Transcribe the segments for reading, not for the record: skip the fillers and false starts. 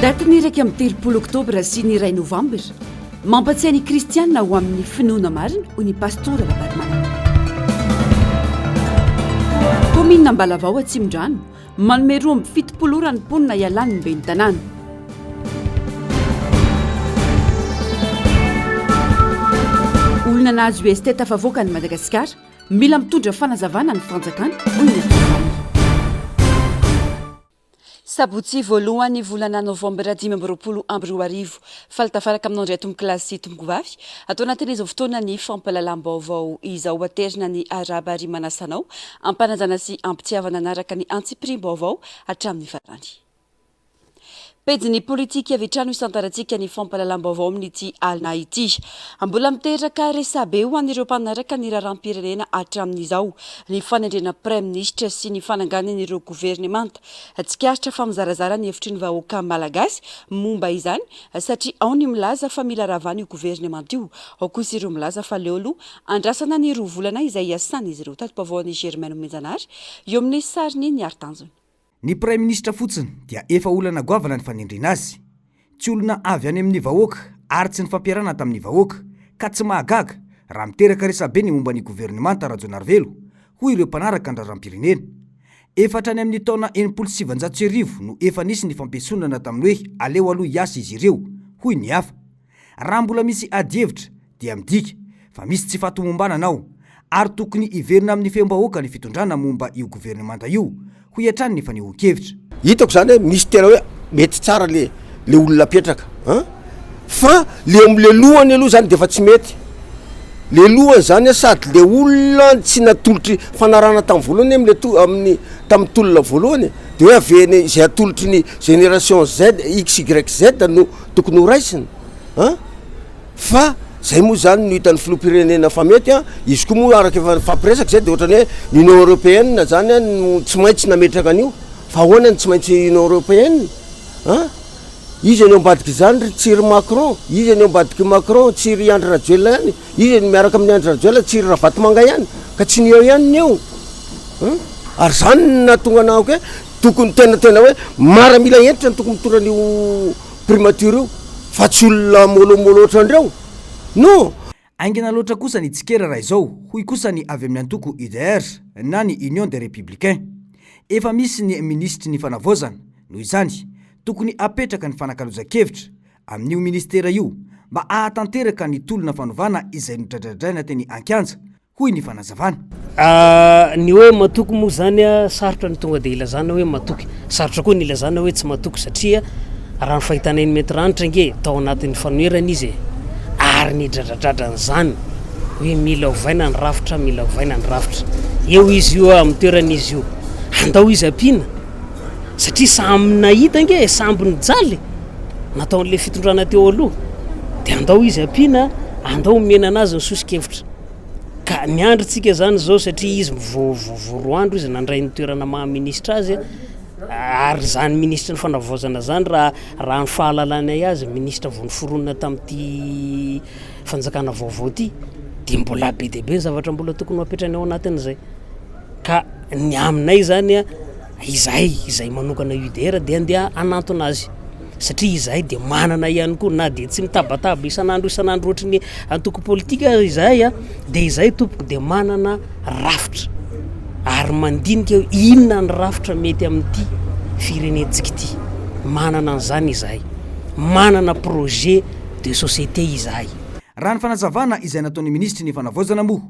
Datany iraika amin'ny 3 oktobra sy ny 2 novambra mampatsiahy ny kristianina ho amin'ny finoana marina ho ny pastora Labarmanana. Komina Ambalavao Atsimon-drano manome 27 ranom-ponina ialany ny ben'ny tanàna. Olona nahazo UST tafavoaka ny Madagasikara mila mitondra fanazavana ny fanjakana hoy ny Sabotsy voalohany volana novambra 2024 faltafaraka amin'ny andray tombokilasy sy tombokovavy atao anatin'izao fotoana ny fampahalalam-baovao izao aterina ny araba ary manasanao ampanajana sy ampitiavana anaraka ny antsipirim-baovao hatramin'ny farany. Pejiny politika avy hatrany isantarantsika ny fampahalalam-baovao amin'ity alina ity. Mbola miteraka resabe ho an'ireo mpanaraka ny raharam-pirenena hatramin'izao ny fanendrena praiminisitra sy ny fananganan'ireo governemanta. Tsikaritra fa mizarazara ny hevitry ny vahoaka malagasy momba izany satria ao ny milaza fa mila ravana io governemanta io, ao kosa ireo milaza fa leo aloha andrasana ny 2 volana izay iasany izy ireo tato-pavaoan'ny Germaine Menjanary eo amin'ny sariny ny artanjony. Ny praiminisitra fotsiny dia efa olana goavana ny fanendrena azy. Tsy olona avy any amin'ny vahoaka ary tsy ny fampiarana tamin'ny vahoaka ka tsy mahagaga raha miteraka resabe ny momba ny governemanta Rajoinarvelo hoy ireo mpanaraka ny raharam-pirenena. Efatra any amin'ny taona 1790 no efa nisy ny fampiasonana tamin'ny hoe aleo aloha hiasa izy ireo hoy ny hafa. Raha mbola misy adievitra dia midika fa misy tsy fatomombana ao ary tokony iverina amin'ny feom-bahoaka ny fitondrana momba io governemanta io hoy hatrany ny fanehoan-kevitra. Hitako zany hoe misy tena hoe mety tsara le olona apetraka fa le am'le lohany aloha zany de efa tsy mety. Le lohany zany sady le olona tsy natolotry fanarana tamin'ny voalohany amin'ny tamin'ny tolona voalohany de hoe aveny izay atolotry ny génération Z XYZ no tokony ho raisiny fa zay moa zany no hitan'ny filoham-pirenena fa mety izy koa moa araka efa fampiresaka zay de ohatrany hoe l'Union européenne zany no tsy maintsy nametraka an'io fa ahoana ny tsy maintsy Union européenne izy ny ambadiky zany ry tsiry Macron, izy ny ambadiky Macron tsiry Andry Rajoelina ihany, izy ny miaraka amin'ny Andry Rajoelina tsiry Ravatomanga ihany ka tsy ny eo ihany ny eo ary zany natonga anao hoe tokony tena hoe maramila entitra ny tokony mitondra an'io primature io fa tsy olona molomoloatra andreo. No, aingana loatra kosa ny tsikera raha izao hoy kosa ny avy amin'ny antoko UDR na ny Union des Républicains. Efa misy ny ministry ny fanavaozana noho izany tokony apetraka ny fanakalozan-kevitra amin'io ministera io mba ahatanteraka ny tolona fanovana izay nodradradraina teny Ankanja hoy ny fanazavana. Ny hoe matoky moa zany sarotra ny tonga de ilazana hoe matoky, sarotra koa ny ilazana hoe tsy matoky satria raha ny fahitana iny mety ranitra nge tao anatin'ny fanoherana izy ary ny dradradradrany zany hoe mila ovaina ny rafitra eo izy io amin'ny toeran'izy io andao izy ampina satria samby nahita nge samby nijaly nataon'le fitondrana teo aloha de andao izy ampina andao mena anazy ny sosikevitra ka miandritsika zany zao satria izy voaroandro izy nandray ny toerana maha-ministra azy ary zany ministra ny fanavaozana zany raha ny fahalalany azy ministra vao niforonina tamin'ity fanjakana vaovao ty de mbola be de be zavatra mbola tokony mapetrany ao anatin'izay ka ny aminay zany izay manokana UDR de andeha anantona azy satria izahay de manana ihany koa na de tsy mitabataba isanandro ohatry ny antoko politika izahay de izahay tompoko de manana rafitra ary mandinika inona ny rafitra mety amin'ity firenentsika ity manana an'izany izahay manana projet de société izahay. Raha ny fanazavana izay nataon'ny ministry ny fanavaozana moa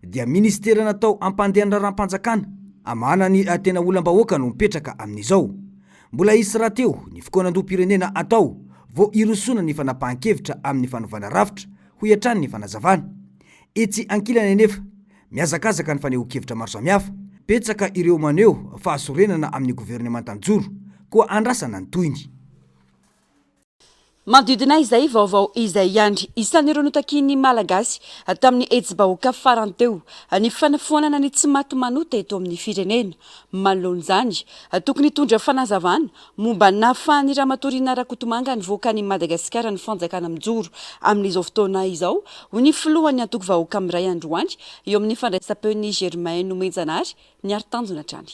dia ministera natao ampandehan'ny raharam-panjakana amana ny tena olam-bahoaka no mipetraka amin'izao. Mbola isy raha teo ny fikonan-doham-pirenena atao vao irosona ny fanapahan-kevitra amin'ny fanovana rafitra hoy hatrany ny fanazavana. Etsy ankilany anefa miazakazaka ny fanehoan-kevitra maro samihafa, petsaka ireo maneho fahasorenana amin'ny governemanta njoro koa andrasana ny toyny. Manodidina izay vaovao izay ihany isan'ireo notakiany malagasy tamin'ny etsy-bahoaka farany teo ny fanafoanana ny tsy maty manota eto amin'ny firenena. Manoloan'izany tokony hitondra fanazavana momba nahafahan'ny Ramatorina Rakotomanga nivoaka ny Madagasikara ny fanjakana mijoro amin'izao fotoana izao ho ny filohan'ny antoko vahoaka amin'ny Ray Androany eo amin'ny fandraisam-peon'ny Germaine Menjanary ny artanjona hatrany.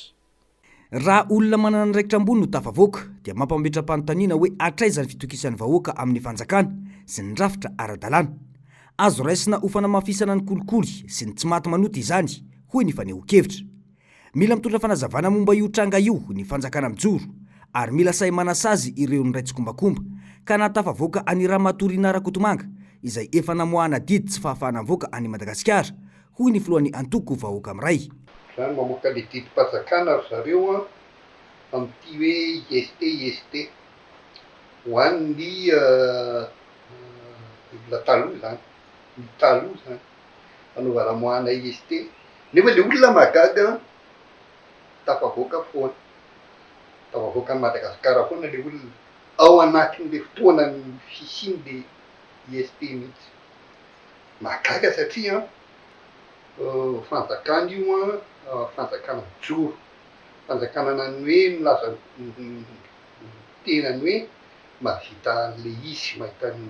raha olona manana niraikitra ambony no tafavoaka dia mampambetra-panontaniana hoe atraizany fitokisan'ny vahoaka amin'ny fanjakana sy ny rafitra ara-dalàna. Azo raisina ho fanamafisana ny kolikoly sy ny tsy maty manoty izany, hoy ny faneho-kevitra. Mila mitondra fanazavana momba io tranga io ny fanjakana mijoro, ary mila say manasazy ireo ny raitsi-kombakomba ka natafavoaka any Ramatorina Rakotomanga izay efa namoahana didy tsy fahafahana mivoaka any Madagasikara, hoy ny filohan'ny antoko vahoaka amiray. Zany mamoaka le didim-panjakana zareo amin'ity hoe IST ho an'ny la taloha zany, ny taloha zany fanaovana moahana IST. Nefa le olona magaga tafavoaka foana, tafavoaka ny Madagasikara foana le olona ao anatin'le fotoana ny fisiny le IST mihitsy. Magaga satria fanjakana io fanjakana mijoro, fanjakana nany hoe milaza tenany hoe mavita le isy mahita ny.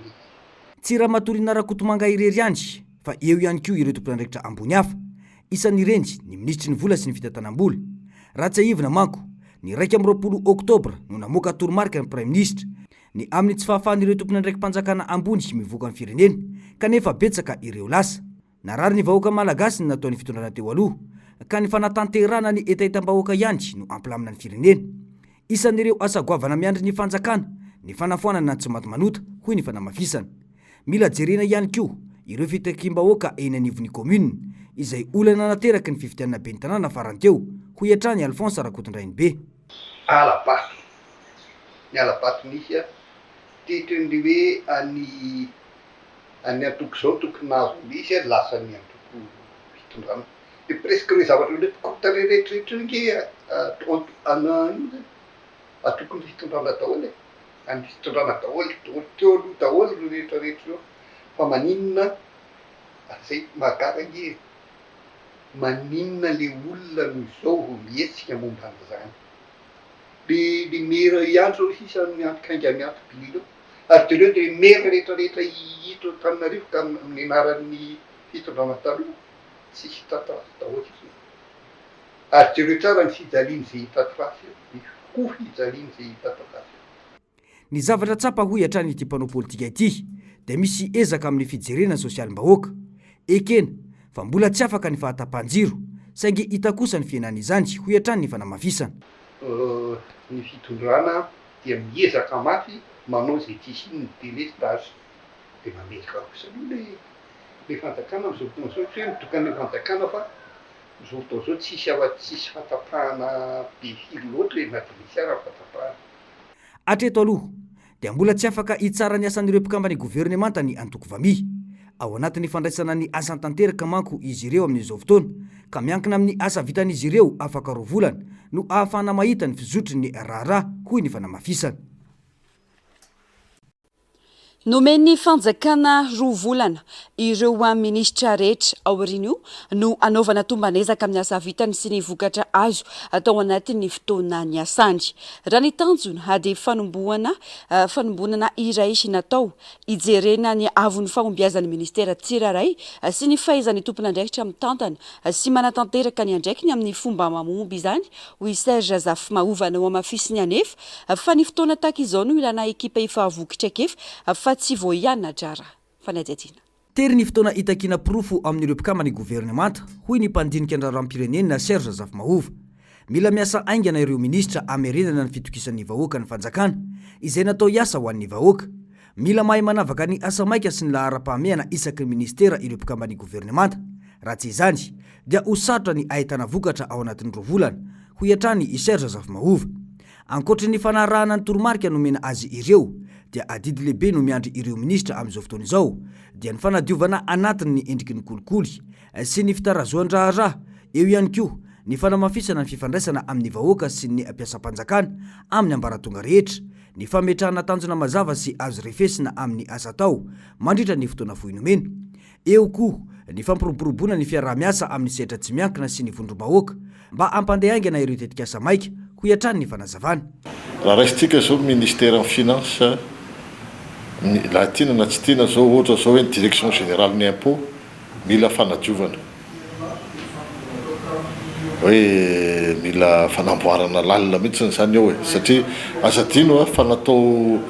Tsy Ramatorina Rakotomanga irery ihany fa eo ihany koa ireo tompon'andraikitra ambony hafa, isan'ireny ny ministry ny vola sy ny fitantanam-bola. Ratsahivina manko ny 20 Oktobra no namoaka toromarika ny Prime Ministre ny amin'ny tsy fahafahan'ireo tompon'andraiki-panjakana ambony mivoaka ny firenena, kanefa betsaka ireo lasa. Narary ny vahoaka malagasy ny nataon'ny fitondrana teo aloha, ka ny fanatanterana ny etaetam-bahoaka ihany no ampilamina ny firenena. Isan'ireo asa goavana miandry ny fanjakana ny fanafoanana ny tsy maty manota, hoy ny fanamafisana. Mila jerena ihany koa ireo fitakim-bahoaka eny anivon'ny commune izay olana nateraky ny fifidianana ben'ny tanàna farany teo, hoy hatrany Alphonse Rakotondrainy be. Alabato, ny alabato nisy tetriny hoe any antoko zao tokony nazo misy lasa ny antoko fitondrana. De presque hoe zavatra hoe kota rehetrarehetra nge atokony fitondrana daholo, any fitondrana daholo teo aloha daholo no rehetrarehetra io. Fa maninona zay magaga nge, maninona le olona no zao mietsika momba an'izany. Le mera ihany zao sisa miantokainga miantobililo, ary de reo de mera rehetrarehetra hita Antananarivo ka amin'ny anaran'ny fitondrana taloha tsisy tatasy daholo izy. Ary jereo tsara ny fijaliany zay hita trasy, ny ho fijaliany zay hita trasy. Ny zavatra tsapa hoy hatrany ity mpanao politika ity dia misy ezaka amin'ny fijerena sosialim-bahoaka. Ekena fa mbola tsy afaka ny fahatapanjiro, saingy hita kosa ny fiainan'izany, hoy hatrany ny fanamafisana. Ny fitondrana dia miezaka mafy manao zay tsisy ny délestage, de mamerika kosa le fanjakana amin'izao fotoana zao, tsy hoe mitokana ny fanjakana fa izao fotoana zao tsisy afa-tsisy fatapahana be firy loatra hoe madinisyara ny fatapahana. Hatreto aloha dia mbola tsy afaka hitsara ny asan'ireo mpikambana gouvernemanta ny antoko vami. Ao anatin'ny fandraisana ny asa tanteraka manko izy ireo amin'izao fotoana, ka miankina amin'ny asa vitan'izy ireo afaka rovolana no ahafahana mahita ny fizotry ny raharaha, hoy ny fanamafisana. Nomeny fanjakana roa volana ireo ministra rehetra aorian'io no anaovana tombanezaka amin'ny asa vitany sy ny vokatra azo atao anatin'ny fotoana ny asany. Raha ny tanjona dia fanombonana iray natao ijerena ny avon'ny fahombiazan'ny ministera tsirairay sy ny fahaizan'ny tompon'andraikitra mitantana sy manatanteraka ny andraikiny amin'ny fomba mamomby izany, hoy Serge Zafy-Mahovana ao amafisiny anefa fa ny fotoana tahaka izao no ilana ekipa efa vokitra kefa fa tsy voiana drara fanajajina. Tery ny fotoana itakina profo amin'ireo mpikambana gouvernemanta, hoy ny mpandinika andraraha-pirenena Serge Zafy-Mahova. Mila miasa aingana ireo ministra amerenana ny fitokisan'ny vahoaka ny fanjakana izay natao hiasa ho an'ny vahoaka. Mila mahay manavaka ny asa maika sy ny lahara-pahamehana isaky ny ministera ireo mpikambana gouvernemanta. Raha tsy izany dia ho sarotra ny ahitana vokatra ao anatin'ny roa volana, hoy hatrany Serge Zafy-Mahova. Ankoatra ny fanarahana ny toromarika nomena azy ireo dia adidy lehibe no miandry ireo ministra amin'izao fotoana izao dia ny fanadiovana anatin'ny endriky ny kolikoly sy ny fitarazoan-draharaha, eo ihany koa ny fanamafisana ny fifandraisana amin'ny vahoaka sy ny ampiasam-panjakana amin'ny ambaratonga rehetra, ny fametrahana tanjona mazava sy azo refesina amin'ny asa tao mandritra ny fotoana foinomena. Eo koa ny fampiroboroboana ny fiaraha-miasa amin'ny sehatra tsy miankina sy ny vondrom-bahoaka mba ampandehaingana ireo tetika asa maika, hoy hatrany ny fanazavana. Raha raisitsika zao ministère finance laha tiana na tsy tiana zao ohatra zao hoe ny direction générale ny impôt mila fanadiovana, hoe mila fanamboarana lalina mihitsy zany eo satria azadino fa natao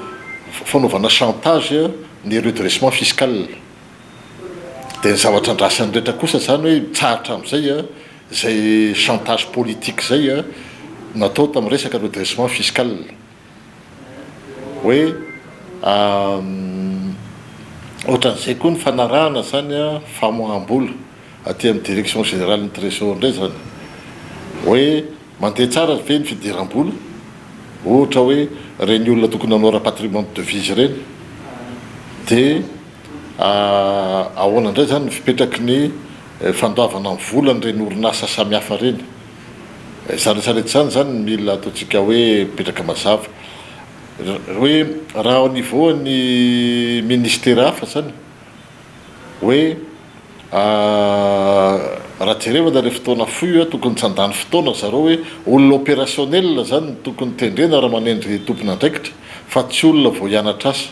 fanaovana chantage ny redressement fiscal dia ny zavatra andrasany rehetra kosa zany hoe tsaratra amin'izay zay chantage politique zay natao tamin'ny resaka redressement fiscal hoe ohatran'izay koa ny fanarahana zany famoaham-bola aty amin'ny direction générale ny trésor indray zany hoe mandeha tsara ve ny fidiram-bola ohatra hoe reny olona tokony hanao rapatriement de devise reny dia ahoana indray zany ny fipetraky ny fandoavana amin'ny volany reny orinasa samihafa reny zany rehetrarehetra zany mila ataontsika hoe mipetraka mazava hoe raha au niveau ny ministère hafa zany hoe raha jerevana le fotoana foy tokony tsy handany fotoana zareo hoe olona opérationnel zany tokony tendrena raha manendry tompona andraikitra fa tsy olona vao hianatra asa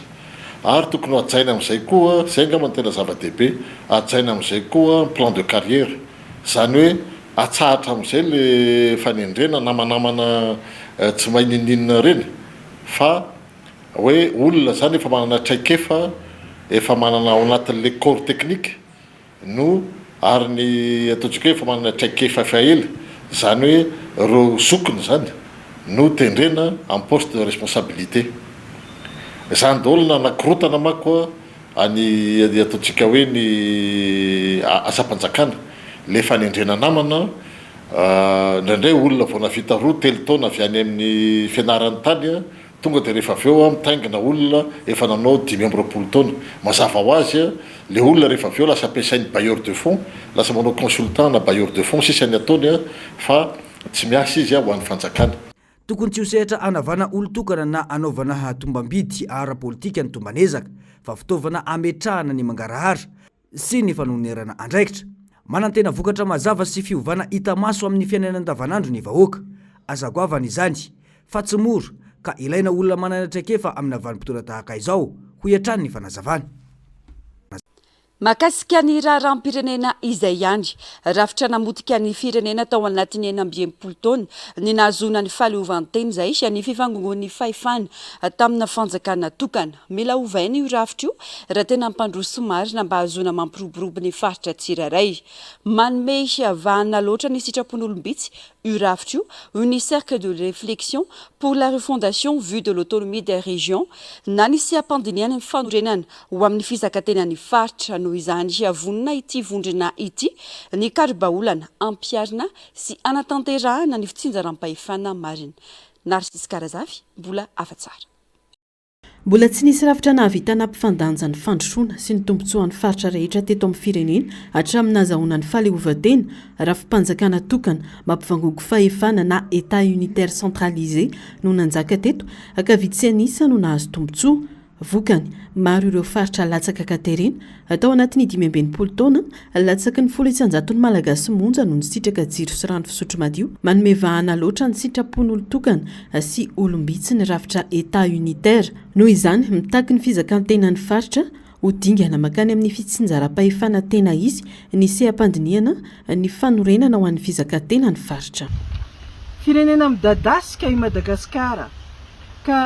ary tokony hajaina amin'izay koa zay nga mantena zava-dehibe hajaina amin'izay koa plan de carrière zany hoe atsahatra amin'izay le fanendrena namanamana tsy mainininina reny fa hoe olona zany efa manana traikefa efa manana ao anatin'le corps technique no ary ny ataontsika hoe efa manana traikefa faela zany hoe reo zokiny zany no tendrena en poste de responsabilité zany daholo na anakorotana mako any ataontsika hoe ny asa-panjakana le fanendrena namana indraindray olona vao navita roa telo taona avy any amin'ny fianarany tany tonga dia rehefa avy eo mitaingina olona efa nanao 5 taona mazava ho azy le olona rehefa avy eo lasa ampiasainy bailleur de fonds lasa manao consultant na bailleur de fonds sisany ataony fa tsy miasa izy ho an'ny fanjakana tokony tsy ho sehatra anavana olo-tokana na anaovana tombam-bidy ara-politika ny tombanezaka fa fitaovana ametrahana ny mangarahara sy ny fanonerana andraikitra manantena vokatra mazava sy fiovana hita maso amin'ny fiainana andavanandro ny vahoaka azagoavana izany fa tsy mora ka ilaina olona manana traikefa amin'ny vanim-potoana tahaka izao ho iatrany ny fanazavana mahakasika ny raharam-pirenena izay ihany rafitra namotika ny firenena tao anatin'ny 19 taona ny nahazona ny fahaleovantena izay sy ny fivangongon'ny fahefana tamina fanjakana tokana mila ovaina io rafitra io raha tena mpandroso marina mba hazona mampiroborobo ny faritra tsiraray manome vahana loatra ny sitrapon'olombitsy io rafitra io une cercle de réflexion pour la refondation vue de l'autonomie des régions na nisy ampandiniana ny fanorenana ho amin'ny fizakatenan'ny faritra no izany avonina ity vondrina ity ny karibaolana ampiarina sy anatanterahana ny fitsinjaram-pahefana marina Narcisse Karazavy mbola afa-tsara mbola tsy nisy rafitra nahavitana mpifandanjany fandrosoana sy ny tombontsoan'ny faritra rehetra teto amin'ny firenena hatramin'ny nahazahoana ny fahaleovantena raha fimpanjakana tokana mampivangongo fahefana na état unitaire centralisé no nanjaka teto akavity sy anisa no nahazo tombontsoa vokany maro ireo faritra latsaka Katerina atao anatin'ny 15 taona latsaky ny 100 malagasy monja no ny sitraka jiro sy rano fisotro madio manome vahana loatra ny sitrapon'olo-tokana sy olombitsy ny rafitra état unitaire noho izany mitaky ny fizakan-tenan'ny faritra ho dingana makany amin'ny fitsinjaram-pahefana tena izy ny seha-pandiniana ny fanorenana ho an'ny fizakan-tenan'ny faritra firenena midadasika i Madagasikara ka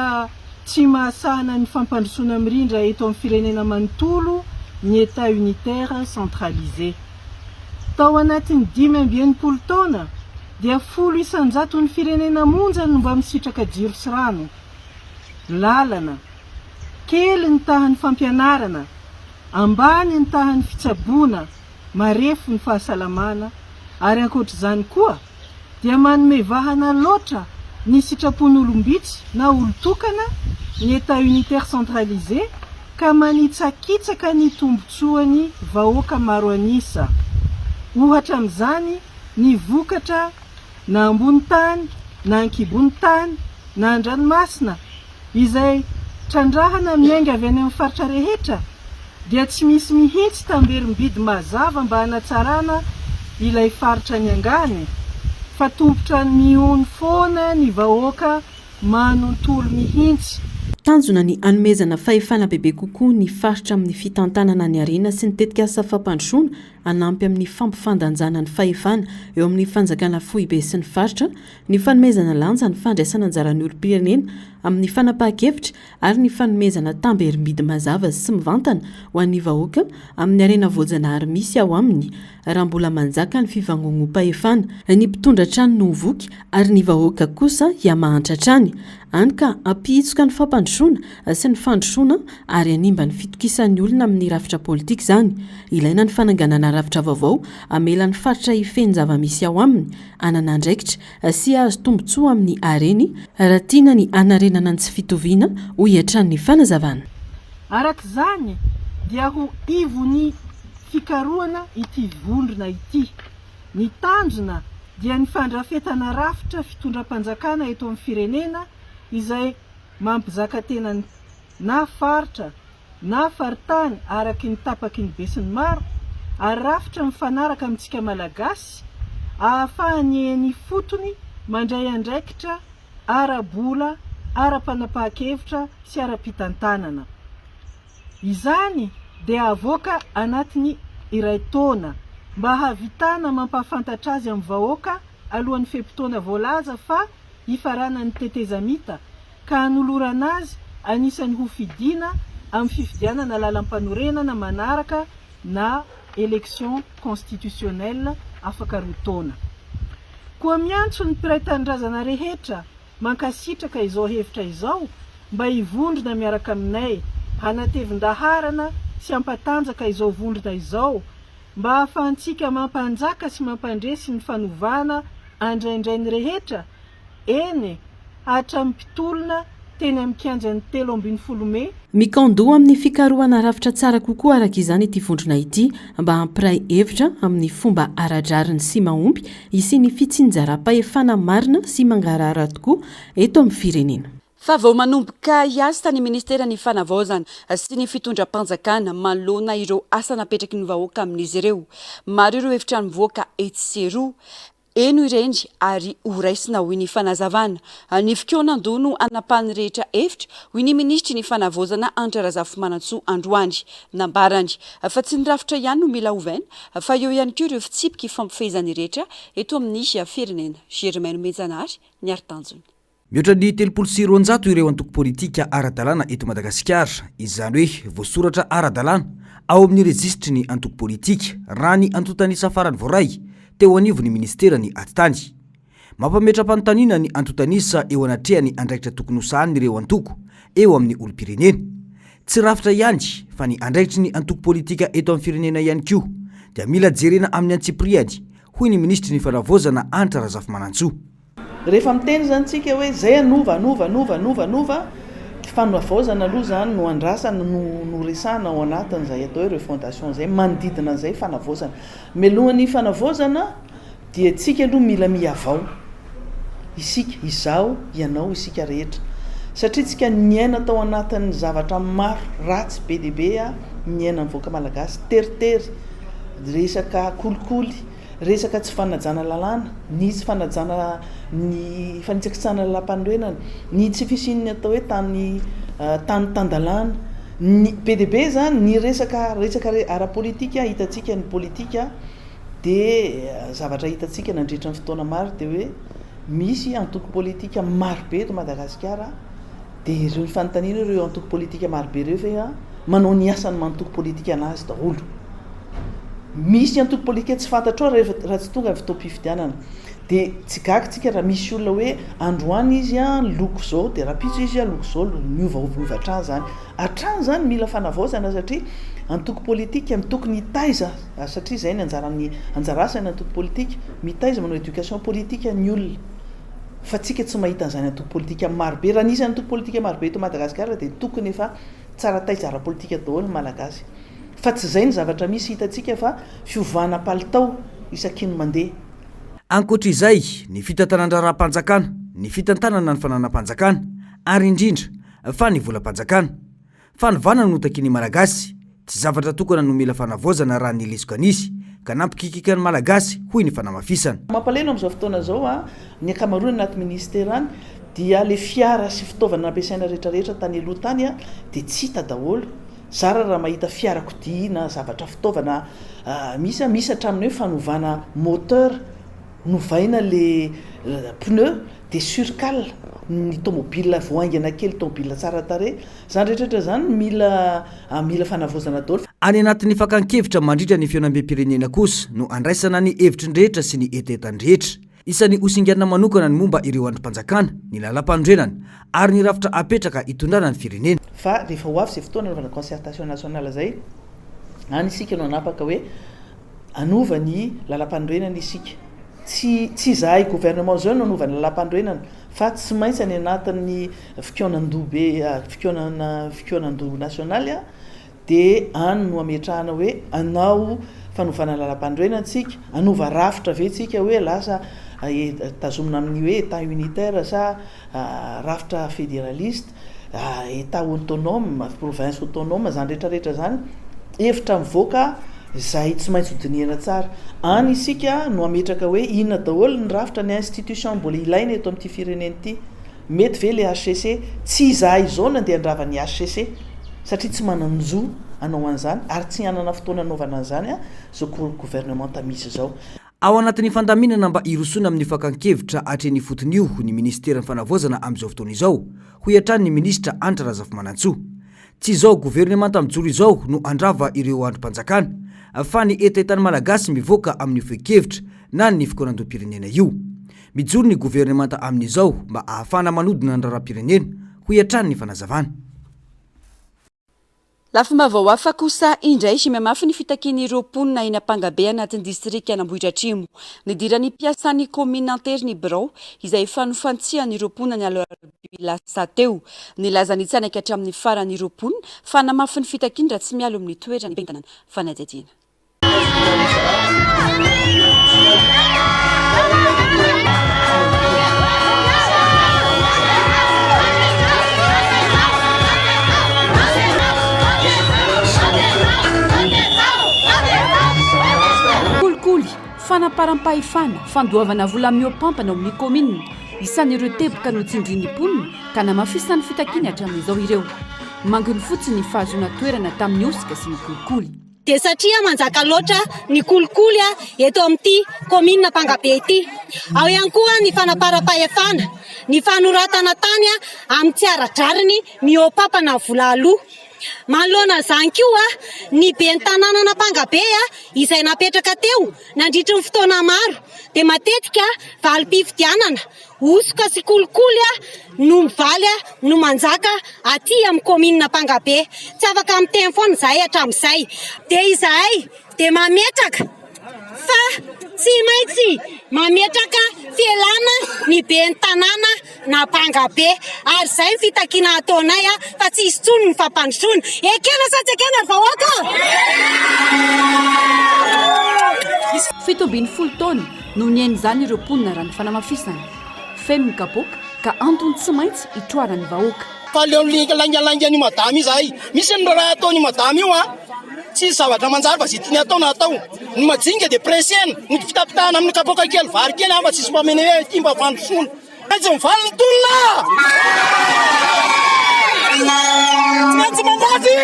tsy mahasahana ny fampandrosoana mirindra eto amin'ny firenena manontolo ny état unitaire centralisé tao anatin'ny 15 taona dia 100 ny firenena monja no mba misitraka jiro sy rano lalana kely ny tahan'ny fampianarana ambany ny tahan'ny fitsaboana marefo ny fahasalamana ary ankoatr'izany koa dia manome vahana loatra ny sitrapon'olombitsy na olo-tokana ny état unitaire centralisé ka manitsakitsaka ny tombotsoany vahoaka maro anisa ohatra amin'izany ny vokatra na ambony tany na ankibony tany na andranomasina izay trandrahana miainga avy any amin'ny faritra rehetra dia tsy misy mihitsy tamberim-bidy mazava mba hanatsarana ilay faritra ny angany fatompotra ny ony foana ny vahoaka manontolo mihitsy tanjona ny anomezana fahefana bebe kokoa ny faritra amin'ny fitantanana ny arena sy nitetika asa fampandrosoana anampy amin'ny fampifandanjana ny fahefana eo amin'ny fanjakana foibe sy ny faritra, ny fanomezana lanja ny fandraisana anjaran'ny olom-pirenena amin'ny fanapahan-kevitra ary ny fanomezana tamberim-bidy mazava sy mivantana ho an'ny vahoaka amin'ny arena voajanahary misy ao aminy raha mbola manjaka ny fivangongo-pahefana, ny mpitondra trano no hovoky ary ny vahoaka kosa hiamahantra trany. Any ka ampihitsoka ny fampandrosoana sy ny fandrosoana ary animba ny fitokisan'ny olona amin'ny rafitra politika izany. Ilaina ny fananganana rafitra vaovao amela ny faritra hifeny zava-misy ao aminy, anana andraikitra sy azo tombotsoa amin'ny areny raha tiana ny anarenana ny tsy fitoviana ho hiatran'ny fanazavana. Arak'izany dia ho ivony fikaroana ity vondrona ity. Ny tanjona dia ny fandrafetana rafitra fitondram-panjakana eto amin'ny firenena izay mampizaka tena na faritra na faritany araky ny tapaky ny besiny maro, ary rafitra mifanaraka amintsika malagasy ahafahany eny fotony mandray andraikitra ara-bola, ara-panapahakevitra sy ara-pitantanana. Izany dia avoaka anatiny iray taona mba havitana mampafantatra azy amin'ny vahoaka alohan'ny fepitoana voalaza fa hifarana ny tetezamita ka hanolorana azy anisan'ny ho fidiana amin'ny fifidianana lalam-panorenana manaraka na élection constitutionnelle afaka roa taona. Koa miantso ny mpiray tanindrazana rehetra mankasitraka izao hevitra izao mba hivondrona miaraka aminay hanatevin-daharana sy hampatanjaka izao vondrona izao mba hahafahantsika mampanjaka sy mampandresy ny fanovana andraindray ny rehetra eny hatrampitolona teny amin'ny kianjan'ny 13 Mey. Mikandoha amin'ny fikarohana rafitra tsara kokoa araka izany ity vondrona ity mba hampiray hevitra amin'ny fomba aradrariny sy mahomby isy fitsinjaram-pahefana marina sy mangarahara tokoa eto amin'ny firenena. Fa vao manomboka hiasa tany ministerany fanavaozana sy ny fitondram-panjakana manoloana ireo asa napetraky ny vahoaka amin'izy ireo. Maro ireo hevitra mivoaka etseroa eno ireny ary horaisina hoy ny fanazavana. Ny fikonan-dono anapahany rehetra hevitra hoy ny ministry ny fanavaozana Andry Razafimanantsoa androany nambarany fa tsy ny rafitra ihany no mila ovaina fa eo ihany koa ireo fitsipika ifampifehezany rehetra eto amin'ny firenena. Germaine Mejanary ny Artanjony. Mihoatra ny 300 ireo antoko politika ara-dalàna eto Madagasikara, izany hoe voasoratra ara-dalàna ao amin'ny rejistry ny antoko politika raha ny antotanisa farany voaray teo anivon'ny ministerany atitany. Mampametra-panontaniana ny antotanisa eo anatrehany andraikitra tokony hosahan'ny ireo antoko eo amin'ny olom-pirenena. Tsy rafitra ihany fa ny andraikitry ny antoko politika eto amin'ny firenena ihany koa dia mila jerena amin'ny antsipriany, hoy ny ministry ny fanavaozana Andry Razafimanantsoa. Rehefa miteny zany tsika hoe zay anova fanavaozana aloha zany no andrasana no resana ao anatiny zay atao hoe refondation zay manodidina zay fanavaozana. Melohany fanavaozana dia tsika aloha mila miavao isika izao ianao isika rehetra satria tsika miaina tao anatin'ny zavatra maro ratsy be dia be miaina ny voaka malagasy teritery, resaka kolikoly, resaka tsy fanajana lalàna, ny tsy fanajana ny fanitsakitsana lalam-panorenana, ny tsy fisin'ny atao hoe tany tandalàna, ny be dia be zany ny resaka ara-politika hitatsika ny politika dia zavatra hitatsika nandritra ny fotoana maro dia hoe misy antoko politika maro be eto Madagasikara dia ireo fanontaniana ireo antoko politika maro be ireo fa manao ny asany mantoko politika anazy daholo. Misy antoko politika tsy fantatrao raha tsy tonga fotoam-pifidianana dia tsy gaga tsika raha misy olona hoe androany izy loko zao dia rapitso izy loko zao miovaova hatrany zany. Hatrany zany mila fanavaozana satria antoko politika mitokony hitaiza satria zay ny anjara asany antoko politika mitaiza manao éducation politika ny olona. Fa tsika tsy mahita an'izany antoko politika maro be. Raha nisy antoko politika maro be eto Madagasikara dia tokony efa tsara taiza ara-politika daholo ny malagasy. Fa tsy zay ny zavatra misy hitatsika fa fiovana palitao isakiny mandeha. Ankoatr'izay, ny fitantanana-raha-panjakana, ny fitantanana ny fananam-panjakana, ary indrindra fa ny volam-panjakana. Fanovana no takiany malagasy, tsy zavatra tokana no mila fanavaozana raha ny lesoka nisy, ka nampikikika ny malagasy hoy ny fanamafisana. Mampalahelo amin'izao fotoana zao ny akamaroany anaty ministera any dia le fiara sy fitaovana ampiasaina rehetrarehetra tany aloha tany a dia tsy hita daholo zara raha mahita fiarakodia na zavatra fitaovana misy hatramin'ny hoe fanovana moteur novaina le pneu dia surcale ny tomobile voaingana kely tomobile tsara tare zany rehetrarehetra zany mila fanavozana daholo. Any anatin'ny fakan-kevitra mandritra ny fiainam-pirenena kosa no andraisana ny hevitry ny rehetra sy ny etetany rehetra. Isan'ny hosinganana manokana ny momba ireo andrim-panjakana ny lalam-pandrenana ary ny rafitra apetraka hitondrana ny firenena. Fa rehefa ho avy izay fotoana anaovana concertation nationale zay any isika no anapaka hoe anova ny lalam-pandrenana isika. Tsy zahay gouvernement zao no anovana lalam-pandrenana fa tsy maintsy any anatin'ny fikionandoha nasionaly a dia any no ametrahana hoe anao fanovana lalam-pandrenana tsika, anova rafitra ve tsika hoe lasa tazomina amin'ny hoe état unitaire sa rafitra fédéraliste, état autonome, province autonome, zany rehetrarehetra zany hevitra mivoaka zay tsy maintsy hodinihana tsara. Any isika no ametraka hoe inona daholo ny rafitra ny institution mbola ilaina eto amin'ity firenena ity. Mety ve le HCC? Tsy izahay izao na andeha handrava ny HCC satria tsy mananjo anao an'izany ary tsy hanana fotoana anaovana an'izany zao gouvernement tamisy zao. Ao anatin'ny fandaminana mba hirosoana amin'ny fakan-kevitra hatreny foton'io ny ministera ny fanavozana amin'izao fotoana izao ho hiatrany ny ministra Anitra Razafimanantsoa. Tsy izao gouvernemanta mijoro izao no andrava ireo andrim-panjakana fa ny etetany malagasy mivoaka amin'ny fe-kevitra na ny fikonan-doam-pirenena io. Mijoro ny gouvernemanta amin'izao mba ahafana manodina ny raharam-pirenena ho hiatrany ny fanazavana. Lafomba vao hafa kosa indray sy mafy ny fitakian'ireo mponina eny Ampangabe anatin'ny distrika Anambohitra Atrimo. Nidiran'ny mpiasan'ny commune anterne Birao izay fanofantsihan'ireo mponina ny alohalasa teo. Nilaza ny tsanaka hatramin'ny faran'ireo mponina fa namafy ny fitakiana raha tsy mialo amin'ny toerana bentanana fanadihadiana. Fanaparam-pahefana fandoavana vola miopampana amin'ny commune isan'ireo teboka no tsindrin'ny mponina ka namafisany fitakiana hatramin'izao ireo. Mangony fotsiny ny fahazona toerana tamin'ny osika sy ny kolikoly. Dia satria manjaka loatra ny kolikoly eto amin'ity commune Ampangabe ity. Ao ihany koa ny fanaparam-pahefana, ny fanoratana tany amin'ny tsy ara-drariny miopampana vola aloha. Manoloana zany koa ny ben'ny tanàna Ampangabe izay napetraka teo nandritry ny fotoana maro dia matetika valim-pifidianana osoka sy kolikoly no mivaly no manjaka aty amin'ny commune Ampangabe. Tsy afaka miteny foana izahay hatramin'izay dia izahay dia mametraka fa tsy maintsy mametraka fialana ny ben'ny tanàna Ampangabe ary izay ny fitakiana ataonay fa tsy hisy tsony ny fampandrosoana. Ekena sa tsy ekena ry vahoaka? Fitobin'ny folo taona no niainy izany ireo mponina raha ny fanamafisana. Feno ny kapoaka ka antony tsy maintsy hitroarany vahoaka. Fa leo langalangany madama izahay misy ny raha ataony madama io tsy zavatra manjary fa zay tiany atao na atao. Ny majinga dia presena ny fitapitahana amin'ny kapoaka kely vary kely fa tsisy mpameny hoe ity mba vandrosoana. Tsy mivaly ny tonona! Tsy mandafy!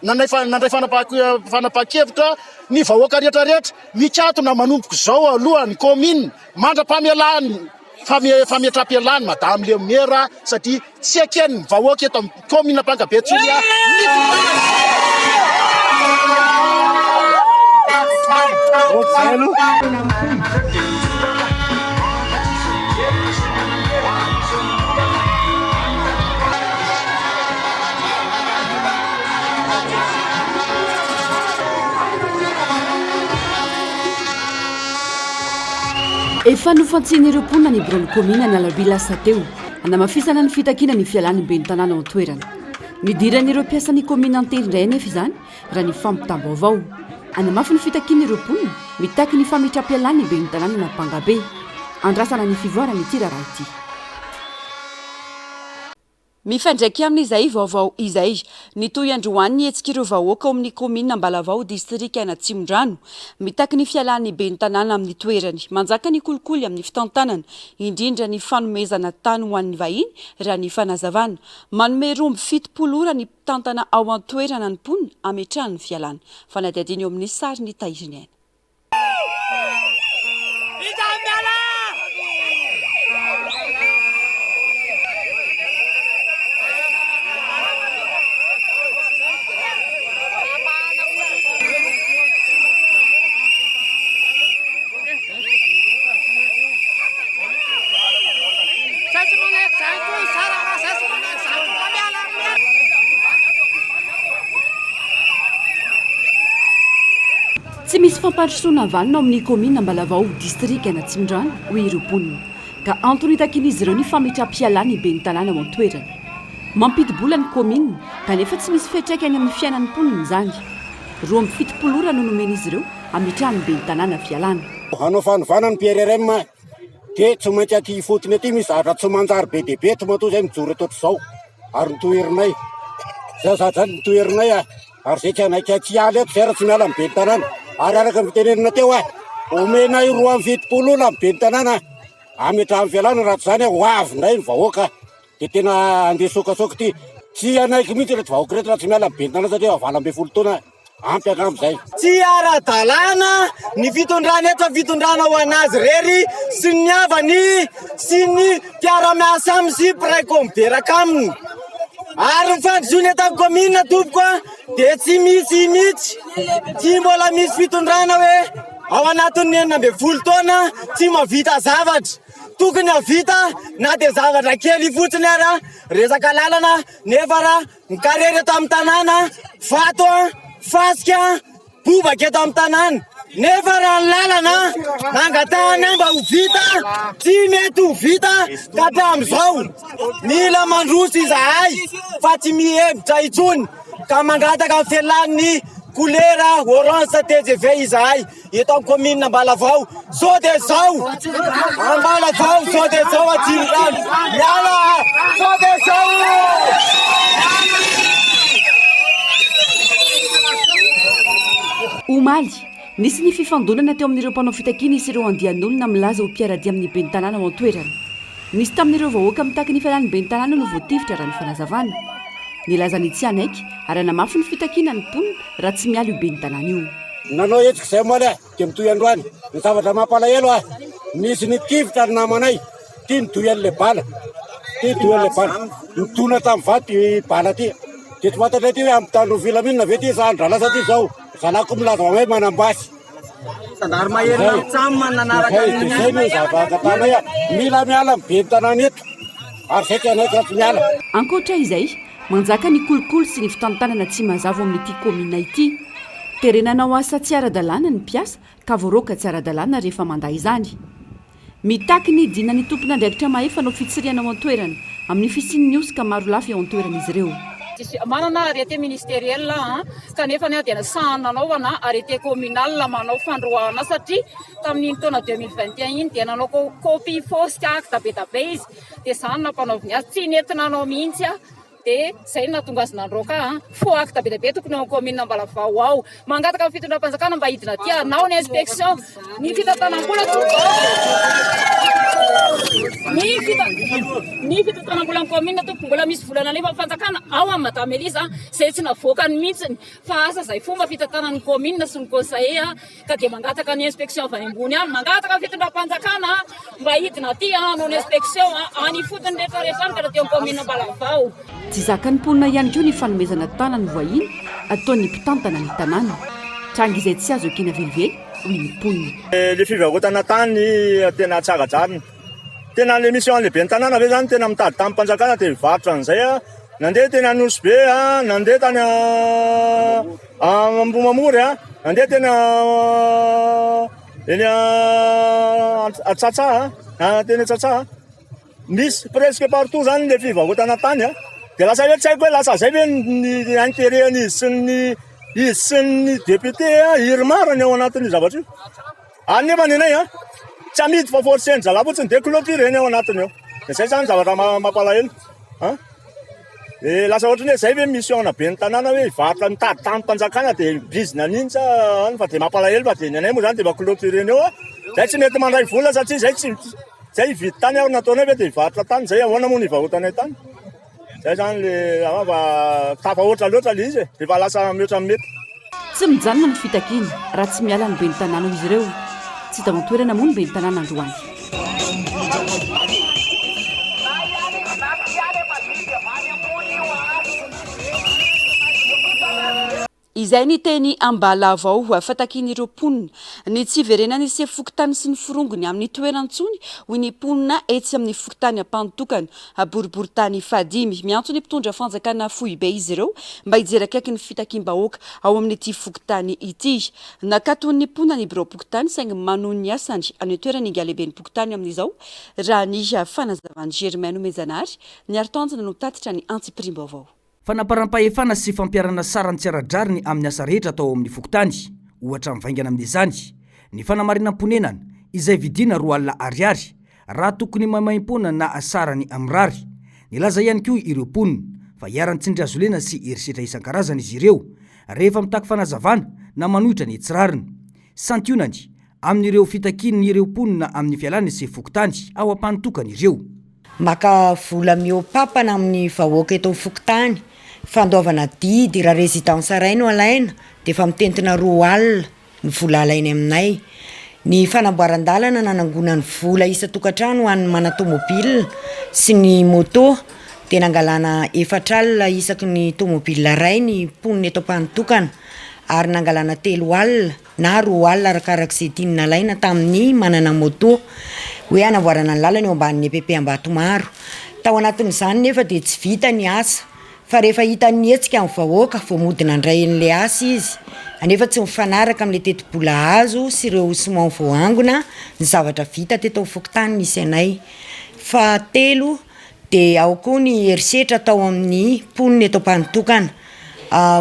Nandray fanapahan-kevitra ny vahoaka rehetrarehetra mikatona manomboka izao aloha ny commune mandra-pamelany fametram-pialany madame le maire satria tsy ekeny ny vahoaka eto amin'ny commune Ampangabe tsony Efa nofantsian'ireo mponina ny bureau commune ny Alaby lasa teo namafisana ny fitakiana ny fialany ben'ny tanàna ao an-toerana. Nidiran'ireo mpiasan'ny commune antely indray anefa izany raha ny fampitambo avao. Anamafy ny fitakian'ireo mponina mitaky ny fametram-pialany ben'ny tanàna Ampangabe. Andrasana ny fivoarana ity raha ity. Mifandraiky amin'izay vaovao izay nitoy androany etsika ireo vahoaka ao amin'ny komina Ambalavao distrika Anatsimondrano mitaky ny fialan'ny ben'ny tanàna amin'ny toerany manjaka ny kolikoly amin'ny fitantanana indrindra ny fanomezana tany ho an'ny vahiny raha ny fanazavana manome romby 70 ora ny mpitantana ao an-toerana ny ponina ametrahany ny fialana fanadihadiny eo amin'ny sary ny Taiziniana. Tsy misy fampandrosoana vanina ao amin'ny komina Ambalavao distrika Anatsimondrano ho ireo ponina ka antony takin'izy ireo ny fametraha-pialana ny ben'ny tanàna ao an-toerana mampidi-bola ny komina kanefa tsy misy fiantraikany amin'ny fiainan'ny ponina izany romby 70 ora no nomen'izy ireo ametrahany ben'ny tanàna fialana. Hanao fanovana ny PRRM dia tsy maintsy aty fotony aty misy zavatra tsy manjary be dia be tomato izay mijoro eto otr'izao ary nitoherinay zazatra nitoherinay ary zay tsy anaika tsy aly eto zay raha tsy miala ny ben'ny tanàna ary araka ny fitenenina teo omenay 70 ora ny ben'ny tanàna ametrahan'ny fialana raha tsy izany ho avindray ny vahoaka dia tena andeha sokasoka ty tsy anaiky mihitsy reto vahoaka reto raha tsy miala ny ben'ny tanàna satria 20 taona ampy an'amizay. Tsy ara-dalàna ny fitondrana eto fitondrana ho anazy rery sy ny havany sy ny mpiara-miasa aminy sy mpiray-komberaka aminy ary ny fandrosoana eto amin'ny komina tompoko dia tsy misy mihitsy tsy mbola misy fitondrana hoe ao anatin'ny 19 taona tsy mavita zavatra tokony havita na dia zavatra kely fotsiny ara resaka lalana nefa raha ny karery eto amin'ny tanàna vato fasika bobaka eto amin'ny tanàna nefa raha ny lalana nangatahana mba ho vita tsy mety ho vita ka hatramin'izao mila mandroso izahay fa tsy mihevitra intsony ka mangataka ny fialan'ny kolera orange TGV izahay eto amin'ny komina Ambalavao sao dia sao Ambalavao sao dia sao Atsimondrano miala sao dia sao. Omaly nisy ny fifandonana teo amin'ireo mpanao fitakiana isy ireo andian'olona milaza ho mpiaradia amin'ny ben'ny tanàna ao an-toerana nisy tamin'ireo vahoaka mitaky ny fialan'ny ben'ny tanàna no voatifitra raha ny fanazavana nilazany tsy anaiky ary namafy ny fitakiana ny ponina raha tsy miala io ben'ny tanàna io. Nanao etsika izay moa dia mitoy androany ny zavatra mampalahelo misy ny tifitra ny namanay ty nitoy an'le bala ty nitoy an'le bala nitona tamin'ny vaty bala ty dia tsy fantatra ty hoe ampitandro filaminana ve ty zandrala sa ty zao zanako milaza mamay manambasy Sandary mahery tsamy mananaraka izay no zavatanay mila miala ny ben'ny tanàna eto ary zay tsy anaiky raha tsy miala. Ankoatra izay manjaka ny kolikoly sy ny fitantanana tsy mazava amin'ity komina ity terenanao asa tsy ara-dalàna ny mpiasa ka voaroaka tsy ara-dalàna rehefa manday izany mitaky ny dina ny tompona andraikitra mahefa no fitsiriana ao an-toerana amin'ny fisian'ny osika maro lafy ao an-toerana izy ireo. Manana arrêté ministériel kanefa ny dia nanaovana arrêté communal manao fandroahana satria tamin'ny taona 2021 iny dia nanao copie fausse acte be da be izy dia izany nampanaoviny azy tsy nentinanao mihitsy dia izay nahatonga azy nandroaka faux acte be da be tokony ao komina Ambalavao ao mangataka fitondram-panjakana mba hidina ty anao ny inspection ny fitantanam-bola ny fitantanam-bola ny komina tokony mbola misy volana nefa fanjakana ao amin'ny madame Elisa izay tsy navoakany mihitsiny fa asa izay fomba fitantanan'ny komina sy ny conseiller ka dia mangataka ny inspection avy any ambony any mangataka fitondram-panjakana mba hidina ty anao ny inspection any fotony rehetrarehetra any ka raha teo amin'ny komina Ambalavao. Tsy zakan'ny ponina ihany koa ny fanomezana tana ny vahiny ataon'ny mpitantana ny tanàna tranga izay tsy azo ekena velively hoy ny ponina. Le fivarotana tany tena tsaradrarina tena le mission le ben'ny tanàna ve zany tena mitady tamin'ny mpanjakana dia mivarotra an'izay nandeha teny Anosy-be nandeha tany Ambomamory nandeha teny eny Atsatsa teny Atsatsa misy presque partout zany le fivarotana tany dia lasa hoe tsy haiko hoe lasa zay ve ny intérêt-ny izy sy ny député irimarany ao anatin'ny zavatra io nefa nenay tsy amidy fa forceny zala fotsiny dia clôture eny ao anatiny ao dia zay zany zavatra mampalahelo lasa ohatrany hoe zay hoe mission be ny tanàna hoe ivarotra mitady tany mpanjakana de bizina n'iny sa fa de mampalahelo fa de ny anay moa zany de maclôtureny eo zay tsy mety mandray vola satria zay tsy zay ividy tany aho nataonay hoe de ivarotra tany zay ahoana moa ny ivahotanay tany zay zany le fa tafahoatra loatra le izy de fa lasa mihoatra mety tsy mijanona ny fitakiana raha tsy miala ny be ny tanàna izy ireo tsy da mantoerana moa ny be ny tanàna androany izay ny teny ambala avao fatakin'ireo mponina ny tsy verenany se fokotany sy ny forongony amin'ny toerantsony hoy ny mponina etsy amin'ny fokotany ampantokana boriboritany fadimy miantso ny mpitondra fanjakana fohy be izy ireo mba hijery akaiky ny fitakim-bahoaka ao amin'ity fokotany ity nakaton'ny mponina ny birao pokotany saingy manohy ny asany any toerana ingalehibe ny pokotany amin'izao raha ny fanazavany Germaine Mezanary ny artanjana no tatitra ny antsiprimbo avao fanaparam-pahefana sy fampiarana sarany tsy ara-drariny amin'ny asa rehetra atao amin'ny fokotany ohatra mivaingana amin'izany ny fanamarinam-ponenana izay vidina 2 alina ariary raha tokony maimaim-pona na asarany amrary nilaza ihany koa ireo mponina fa hiarany tsindriazolena sy herisetra isan-karazana izy ireo rehefa mitaky fanazavana na manohitra ny tsirariny santionany amin'ireo fitakiny ireo mponina amin'ny fialana sy fokotany ao ampantokana ireo maka vola miopapana amin'ny vahoaka eto fokotany fandaovana didy raha résidence ray no alaina de fa mitentina 2 alina ny vola alainy aminay ny fanamboaran-dalana nanangona ny vola isa tokantrano hoan'ny mana-tomobile sy ny moto de nangalana 4 alina isaky ny tomobile ray ny mponina eto ampantokana ary nangalana 3 alina na 2 alina arakarak'izay dinina alaina tamin'ny manana moto hoe anamboarana ny lalana eo ambanin'ny EPP Ambatomaro tao anatin'izany nefa de tsy vita ny asa fa rehefa hita ny hetsika amin'ny vahoaka vao modina ndray n'le asa izy anefa tsy mifanaraka amin'le teti-bola azo sy ireo simon voangona ny zavatra vita teto fokotany nisy anay fa 3 de ao koa ny herisetra tao amin'ny mponina eto ampantokana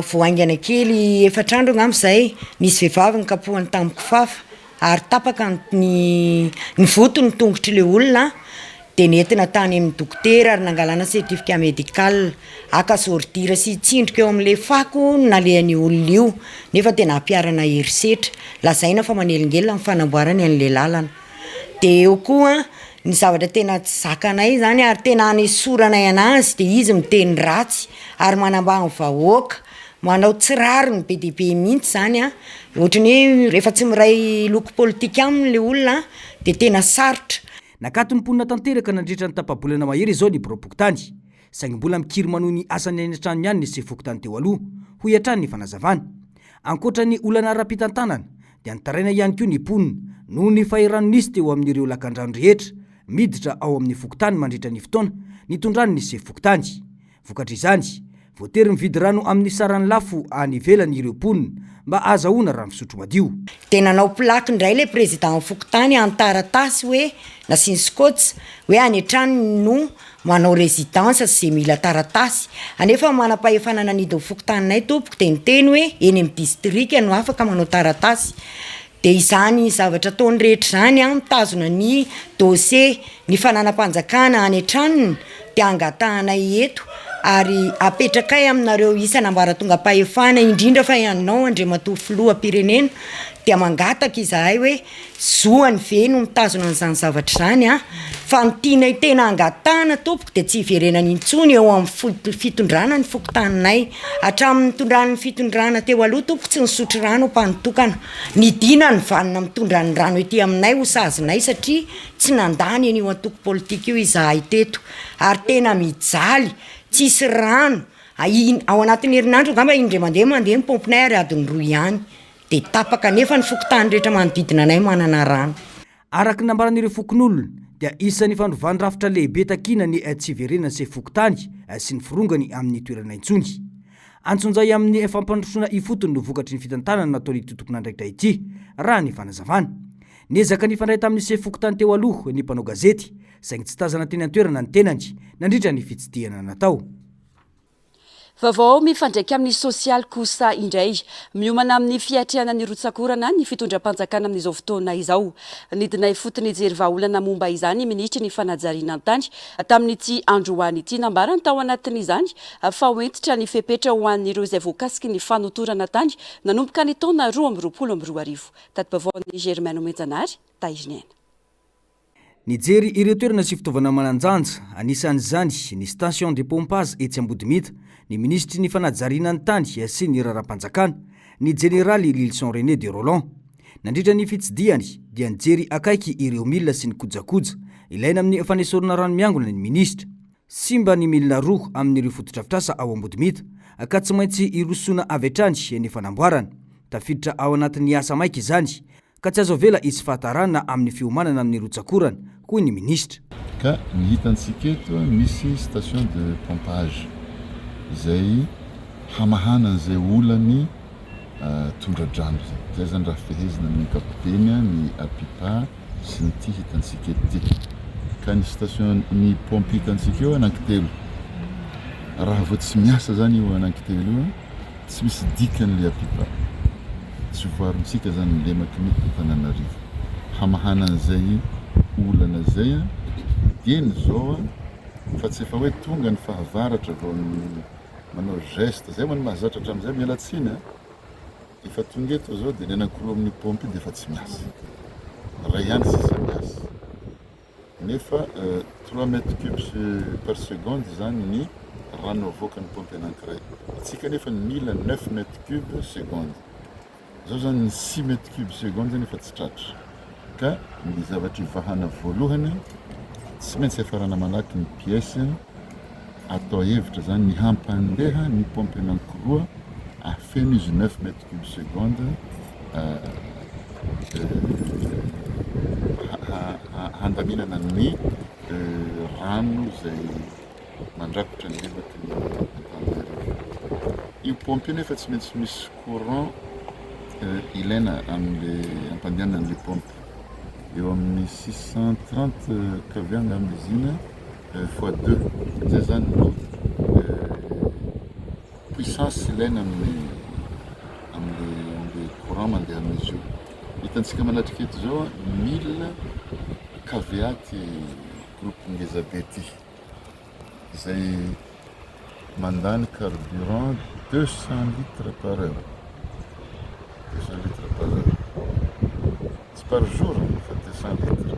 voaingana kely 4 andro ngam'izay nisy vehivavy ny kapohany tamin'ny kifafa ary tapaka ny votony tongotry le olona de nentina tany amin'ny dokotera ary nangalana certificat médical aka sordira sy tsindrika eo amin'le fako nalehan'ny olona io nefa tena ampiarana herisetra lazaina fa manelingelina amin'ny fanamboarany an'le lalana de eo koa ny zavatra tena tsy zakanay zany ary tena anesoranay anazy de izy miteny ratsy ary manambahany vahoaka manao tsirary ny be dehibe mihitsy zany ohatrany hoe rehefa tsy miray loko politika amin'le olona de tena sarotra nakatony mponina tanteraka nandritra ny tapabolana mahery izao ny bropokotany saingy mbola mikiry manohy ny asany any an-trano ihany ny sefokotany teo aloha ho hiatrany ny fanazavana ankoatra ny olana ara-pitantanana dia nitaraina ihany koa ny mponina noho ny fahirano nisy teo amin'ireo lakan-drano rehetra miditra ao amin'ny fokotany mandritra ny fotoana nitondrany ny sefokotany vokatra izany voatery mividy rano amin'ny sarany lafo any ivelany ireo mponina mba azahoana rano fisotro madio de nanao plaque ndray le président fokotany antaratasy hoe nasiny skots hoe any an-trano no manao résidence sy mila taratasy anefa manam-pahefanana nidiny fokotanynay tompoko de niteny hoe eny amin'ny distrika no afaka manao taratasy de izany zavatra ataony rehetra zany mitazona ny dossier ny fananam-panjakana any an-tranony de angatahanay eto ary apetrakay aminareo isanambara tonga pahefana indrindra fa ianao Andriamatoa filoham-pirenena dia mangataka izahay hoe zoany ve no mitazona an'izany zavatra zany fa nitianay tena angatahana tompoko de tsy hiverenany intsony eo amin'ny fitondrana ny fokotaninay hatramin'ny tondrany fitondrana teo aloha tompoko tsy nisotro rano mpanotokana nidina ny vanina mitondra ny rano ety aminay ho sazinay satria tsy nandany an'io antoko politika io izahay teto ary tena mijaly tsisy rano ao anatin'ny herinandro ngamba indray mandeha ny pompinay ary adiny 2 ihany de tapaka nefa ny fokotany rehetra manodidina anay manana rano araky nambaran'ireo fokon'olona dia isan'ny fandrovany rafitra lehibe takina ny tsy verenany se fokotany sy ny forongany amin'ny toerana intsony antsonjay amin'ny fampandrosoana ifotony no vokatry ny fitantanana nataony tontokona andraikitra ity raha ny fanazavana niezaka ny fandray tamin'ny se fokotany teo aloha ny mpanao gazety saingy tsy tazana teny an-toerana ny tenany nandritra ny fitsidihana natao Vaovao mifandraika amin'ny sosialy kosa indray miomana amin'ny fiatrehana ny rotsakorana ny fitondram-panjakana amin'izao fotoana izao. Nidinay fotony jery vahaolana momba izany ministry ny fanajariana an-tany tamin'ity androany ity nambarany tao anatin'izany fa hoentitra ny fepetra ho an'ireo izay voakasiky ny fanotorana tany nanomboka ny taona 2022. Taty vaovaon'ny Germaine Menjanary Taizinaina. Nijery ireo toerana sy fitaovana mananjanja anisan'izany ny station de pompage etsy Ambodimita ny ministry ny fanajariana ny tany sy ny raram-panjakana ny generaly Lilson René de Roland. Nandritra ny fitsidiany dia nijery akaiky ireo milina sy ny kojakoja ilaina amin'ny fanesorana rano miangona ny ministra. Simba ny milina roa amin'ireo fotodrafitrasa ao Ambodimita ka tsy maintsy irosona avy hatrany ny fanamboarana. Tafiditra ao anatin'ny asa maika izany ka tsy azo avela izy fahatarana amin'ny fiomanana amin'ny rotsakorana koa ny ministra. Ka ny hitantsika eto misy station de pompage izay hamahana an'izay olany tondra-drano zay zany raha fehezina ny kapiteny ny apipa sy ny ty hitantsika eto ty. Ka ny station ny pompe hitantsika eo anankitelo. Raha vao tsy miasa zany io anankitelo io tsy misy dikan'le apipa. Tsy voarontsika zany lemaka mety Tananarivo. Hamahana an'izay olana zay dieny zao fa tsy efa hoe tonga ny fahavaratra vao manao geste zay man mahazatra hatramin'izay mialatsiny efa tonga eto zao dia ny anankiroa amin'ny pompe dia efa tsy miasa. Ray ihany sisa miasa. Nefa 3 mètres cubes par seconde zany ny rano avoakan'ny pompe anankiray. Tsika nefa mila 9 mètres cubes seconde. Zao zany ny 6 mètres cubes seconde zany efa tsy tratra. Ka ny zavatra ivahana voalohany tsy maintsy afarana malaky ny pièce atao hevitra zany ny hampandeha ny pompe anankiroa afeno izy 9 mètres cubes seconde handaminana ny rano zay mandrakotra ny levaky ny Antananarivo. Io pompe nefa tsy maintsy misy courant ilaina amin'le ampandehanana an'le pompe eo amin'ny 630 kV amin'izy iny x2 zay zany no puissance ilaina amin'le courant mandeha amin'izy io. Hitantsika manatrika eto zao 1000 kVA ty groupe ngeza be ty zay mandany carburant 200 litres par heure. 200 litres par heure. C'est par jour, on fait 200 litres.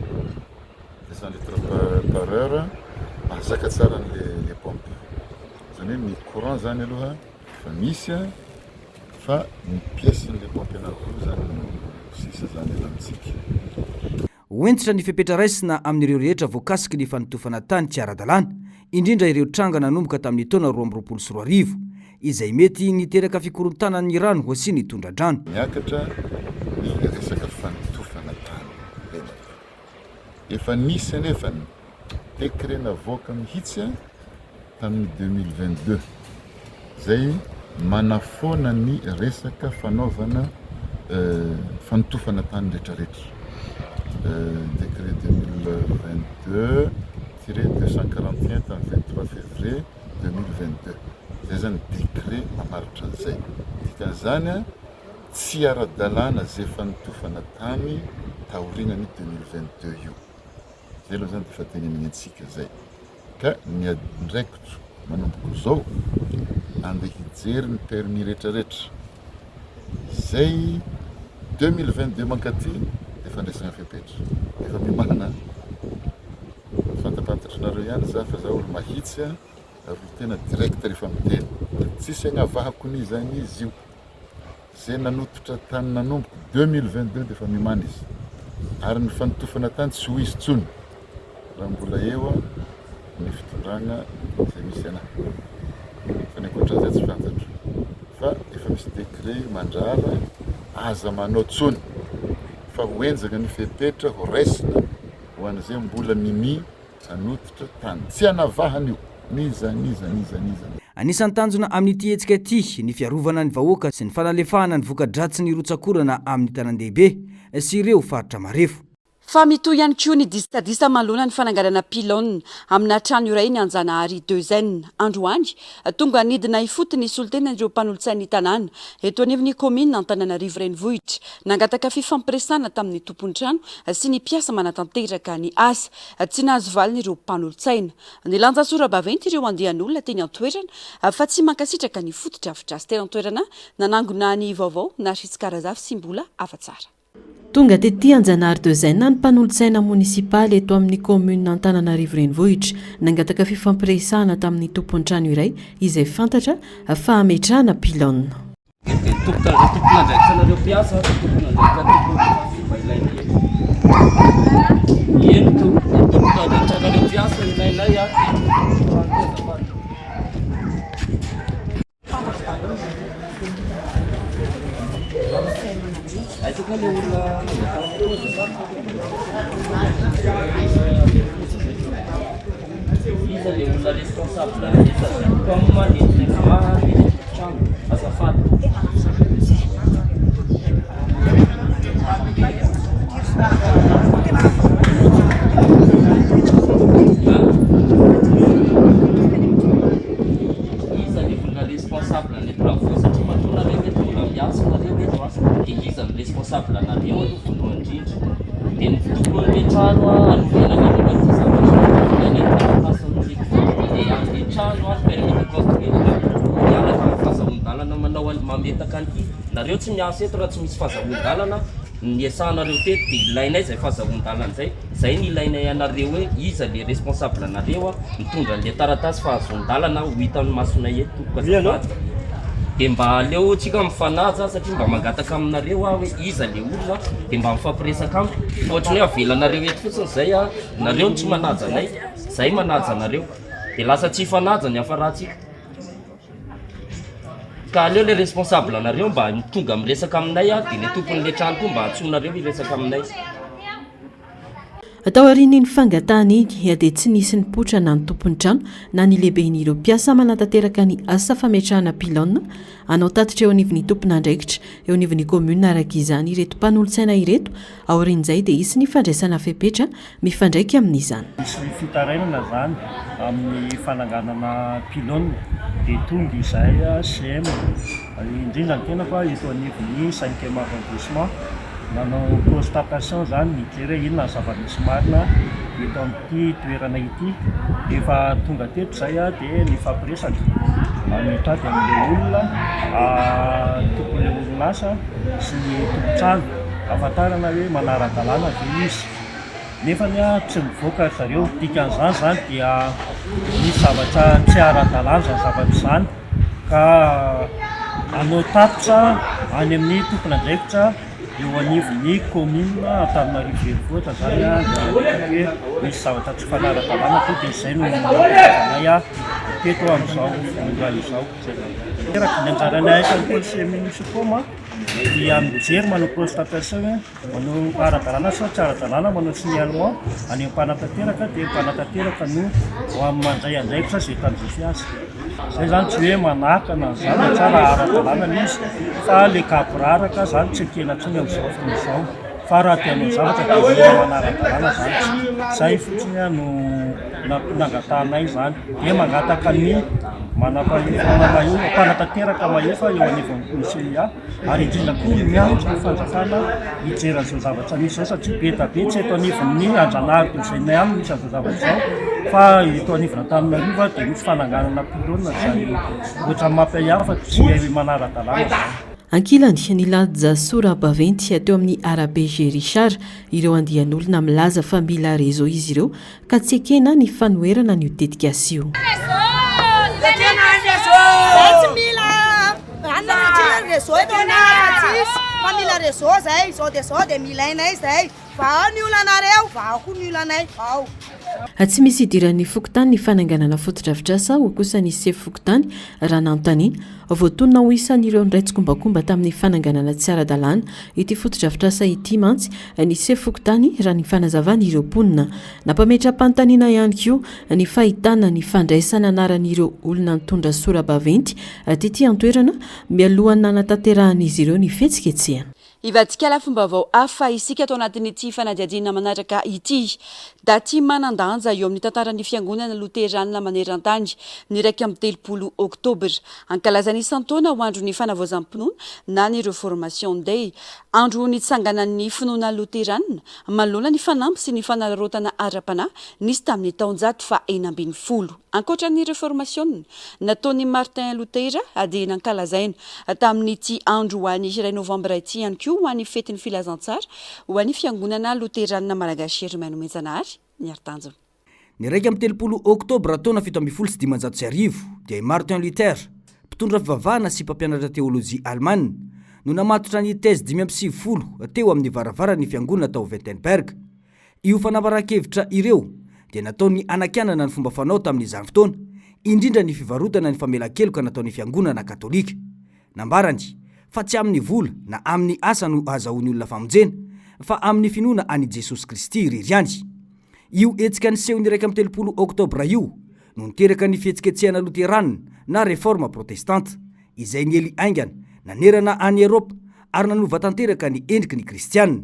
200 litres par heure. Mahazaka tsara les pompes. Zany hoe ny courant zany aloha fa misy fa ny pièce ny pompe anankiroa zany sisa zany ela amintsika. Hoentitra ny fepetra raisina amin'ireo rehetra voakasiky ny fanotofana tany tsy ara-dalàna indrindra ireo tranga nanomboka tamin'ny taona 2024 izay mety niteraka fikorontana ny rano ho sy ny tondra-drano. Miakatra ny resaka fanotofana tany. Efa nisy anefa ny décret navoaka mihitsy tamin'ny 2022 zay manafona ny resaka fanaovana fanotofana tany rehetrarehetra. Décret 2022-241 tamin'ny 23 février 2022. Zay zany décret mamaritra an'izay. Dikan'izany tsy ara-dalàna zay fanotofana tany taorinany 2022 io. Zay aloha zany efa teneniny antsika zay. Ka ny andraikitro manomboko zao andeha hijery ny permis rehetrarehetra. Zay 2022 mankaty efa andraisana fepetra. Efa mimana fantapantatrareo ihany za fa za olo mahitsy ary tena direct rehefa miteny. Tsisy agnavahako ny zany izy io. Zay nanototra tany nanomboko 2022 dia efa mimana izy. Ary ny fanotofana tany tsy ho izy tsony. Raha mbola eo ny fitondrana zay misy anahy. Fa ny ankoatran'izay tsy fantatro. Fa efa misy décret mandrara aza manao tsony. Fa hoenjaka ny fepetra ho raisina ho an'izay mbola mimi anototra tany. Tsy anavahana io. Niza. Anisan'ny tanjona amin'ity hetsika ity ny fiarovana ny vahoaka sy ny fanalefahana ny voka-dratsy ny rotsakorana amin'ny tanàn-dehibe sy ireo faritra marefo. fa mitoy ihany koa ny disadisa malona ny fananganana pilone amina trano iray ny Anjanahary 2N androany tonga nidina ifotony solotena ireo mpanolotsaina ny tanàna eto anivon'ny commune Antananarivo renivohitra nangataka fifampiresana tamin'ny tompontrano sy ny mpiasa manatanteraka ny asa tsy nahazo valiny ireo mpanolotsaina ny lanja sora-baventy ireo andehan'olona teny an-toerana fa tsy mankasitraka ny fototra afidrasy teny an-toerana nanangona ny vaovao na Sitskarazafy sy mbola afa-tsara. Tonga tetỳ Anjanahary 2N ny mpanolotsaina munisipaly eto amin'ny commune Antananarivo renivohitra nangataka fifampiresahana tamin'ny tompontrano iray izay fantatra fa ametrahana pilone. Nareo tsy miasa eto raha tsy misy fahazahon-dalana ny esahanareo teto dia ilainay izay fahazahon-dalana izay zay ny ilainay anareo hoe iza le responsable anareo mitondra le taratasy fahazahon-dalana ho hitan'ny masonay eto tokoazafady dia mba aleo tsika mifanaja satria mba mangataka aminareo hoe iza le olona dia mba mifampiresaka amiko ohatry hoe avelanareo eto fotsiny zay nareo tsy manaja anay zay manaja anareo dia lasa tsy hifanaja ny hafarahantsika ka aleo le responsable anareo mba tonga miresaka aminay dia le tompon'le trano koa mba atsonareo hiresaka aminay. Atao aorian'ny fangatahana iny dia tsy nisy ny potra na ny tompon'ny trano na ny lehiben'ireo mpiasa manatanteraka ny asa fametrahana pilone anao tatitra eo anivon'ny tompona andraikitra eo anivon'ny commune araka izany ireto mpanolotsaina ireto aorian'izay dia isy ny fandraisana fepetra mifandraiky amin'izany. Misy fitarainana zany amin'ny fananganana pilone dia tonga izay CM indrindra ny tena fa eto anivon'ny 5e arrondissement nanao constatation zany nijery inona ny zava-misy marina eto amin'ity toerana ity efa tonga teto zay dia nifampiresaka mitady amin'ilay olona tompon'ilay orinasa sy ny tompontrano ahafantarana hoe manara-dalàna dia izy nefa tsy mivoaka zareo dikan'izany zany dia misy zavatra tsy ara-dalàna zany zavatra izany ka anao tatitra any amin'ny tompon'andraikitra eo anivon'ny commune Antananarivo renivohitra zany hoe misy zavatra tsy fanara-dalàna koa dia izay no nanay teto amin'izao fonga izao. Teraka ny anjaranay aika ny policier municipal dia mijery manao constatation manao ara-dalàna sa tsy ara-dalàna manao signalement any am-panatanteraka dia mpanatateraka no mandray andraikitra zay tanjy fiasa. Zay zany tsy hoe manakana zany tsara ara-dalàna izy fa le kaporaraka zany tsy ekena tsony amin'izao fon'izao fa raha tianao zavatra dia manara-dalàna zany zay fotsiny no nangatahanay zany dia mangataka ny manam-pahefana mahefa mpanatateraka mahefa eo anivon'ny conseilla ary indrindra koa mianatra ny fanjakana hijery an'izao zavatra misy zao satria be da be tsy eto anivon'ny Anjanahary 2N ihany misy an'izao zavatra izao fa eto anivona Antananarivo dia misy fananganana pilone zay ohatra mampihafa tsy manara-dalàna zany. Ankilany ny lanja sora-baventy teo amin'ny arabe G Richard ireo andian'olona milaza fa mila réseau izy ireo ka tsy ekena ny fanoherana ny dedikasio. Família Ressources, aí, só de milênio, aí, vai no lanareu, vai com no lanai, vai. Tsy misy idiran'ny fokotany ny fananganana fotodrafitrasa ho kosa ny sefy fokotany raha nanontaniana voatonona ho isan'ireo niraitsykombakomba tamin'ny fananganana tsy ara-dalàna ity fotodrafitrasa ity mantsy ny sefy fokotany raha ny fanazavana ireo mponina nampametram-panontaniana ihany koa ny fahitana ny fandraisana anaran'ireo olona nitondra sora-baventy tety antoerana mialohan'ny nanatanterahana izy ireo ny fihetsiketsehana. Ivadika lafomba vao hafa isika atao anatin'ity fanadiadiana manaraka ity da ty manandanja eo amin'ny tantaran'ny fiangonana loterana maneran-tany ny 1 oktobra ankalazany isan-taona ho andro ny fanavaozam-pinoana na ny reformation day, andro nitsanganan'ny finoana loterana manoloana ny fanampy sy ny fanararotana ara-panahy nisy tamin'ny taonjato fa 40. Ankoatra ny reformation nataon'ny Martin Luther ady nankalazaina tamin'ity andro ho an'ny 1 novambra ity ihany koa ho an'ny fetin'ny filazantsara ho an'ny fiangonana loterana malagasy Romaino Menjanahary ny artanjona. Ny 1 oktobra taona 1795 dia Martin Luther, mpitondra fivavahana sy mpampianatra teolojia Alemana, no namatotra ny tese 590 teo amin'ny varavaran'ny fiangonana tao Wittenberg. Io fanavaran-kevitra ireo dia nataony anakianana ny fomba fanao tamin'izany fotoana, indrindra ny fivarotana ny famelan-keloka nataon'ny fiangonana katolika. Nambarany fa tsy amin'ny vola na amin'ny asa no azahoany olona famonjena, fa amin'ny finoana any Jesosy Kristy iriany. Io etsika ny seho ny 1 oktobra io no niteraka ny fihetsiketsehana loterana na reforma protestante izay niely aingana nanerana any Eropa ary nanova tanteraka ny endriky ny kristianina.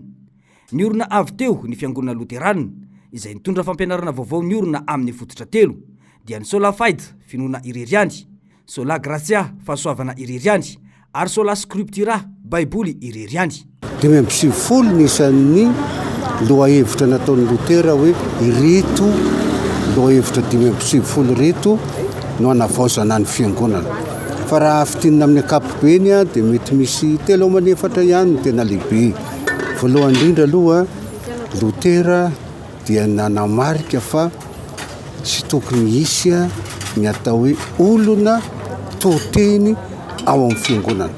Niorina avy teo ny fiangonana loterana izay nitondra fampianarana vaovao niorina amin'ny fototra telo dia ny sola fide finoana ireriany, sola gratia fahasoavana ireriany ary sola scriptura baiboly ireriany. 570 nisan'ny lohahevitra nataon'ny Lutera hoe ireto lohahevitra 570 reto no anavaozana ny fiangonana. Fa raha afitinina amin'ny ankapobeny dia mety misy 3-4 ihany no tena lehibe. Voalohany indrindra aloha Lutera dia nanamarika fa tsy tokony hisy ny atao hoe olona toteny ao amin'ny fiangonana.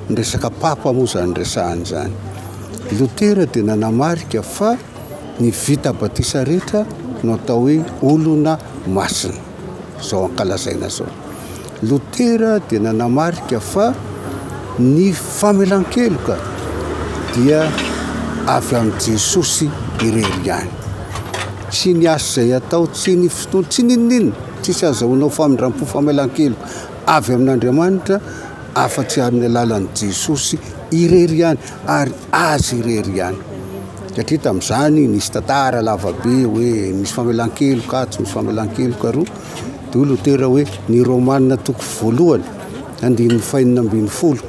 Ny resaka papa moa zany resahany zany. Lutera dia nanamarika fa ny vita batisa rehetra no atao hoe olona masina. Zao ankalazaina zao. Lutera dia nanamarika fa ny famelan-keloka dia avy amin'ny Jesosy irery ihany. Tsy ny asa izay atao, tsy ny fotoana, tsy ninninona, tsisy azahoanao famindram-po famelan-keloka avy amin'Andriamanitra afa-tsy amin'ny alalan'i Jesosy irery ihany ary azy irery ihany. Satria tamin'izany nisy tantara lavabe hoe misy famelan-keloka, tsy misy famelan-keloka roa. Dia Lutera hoe ny Romanina toko voalohany 5:20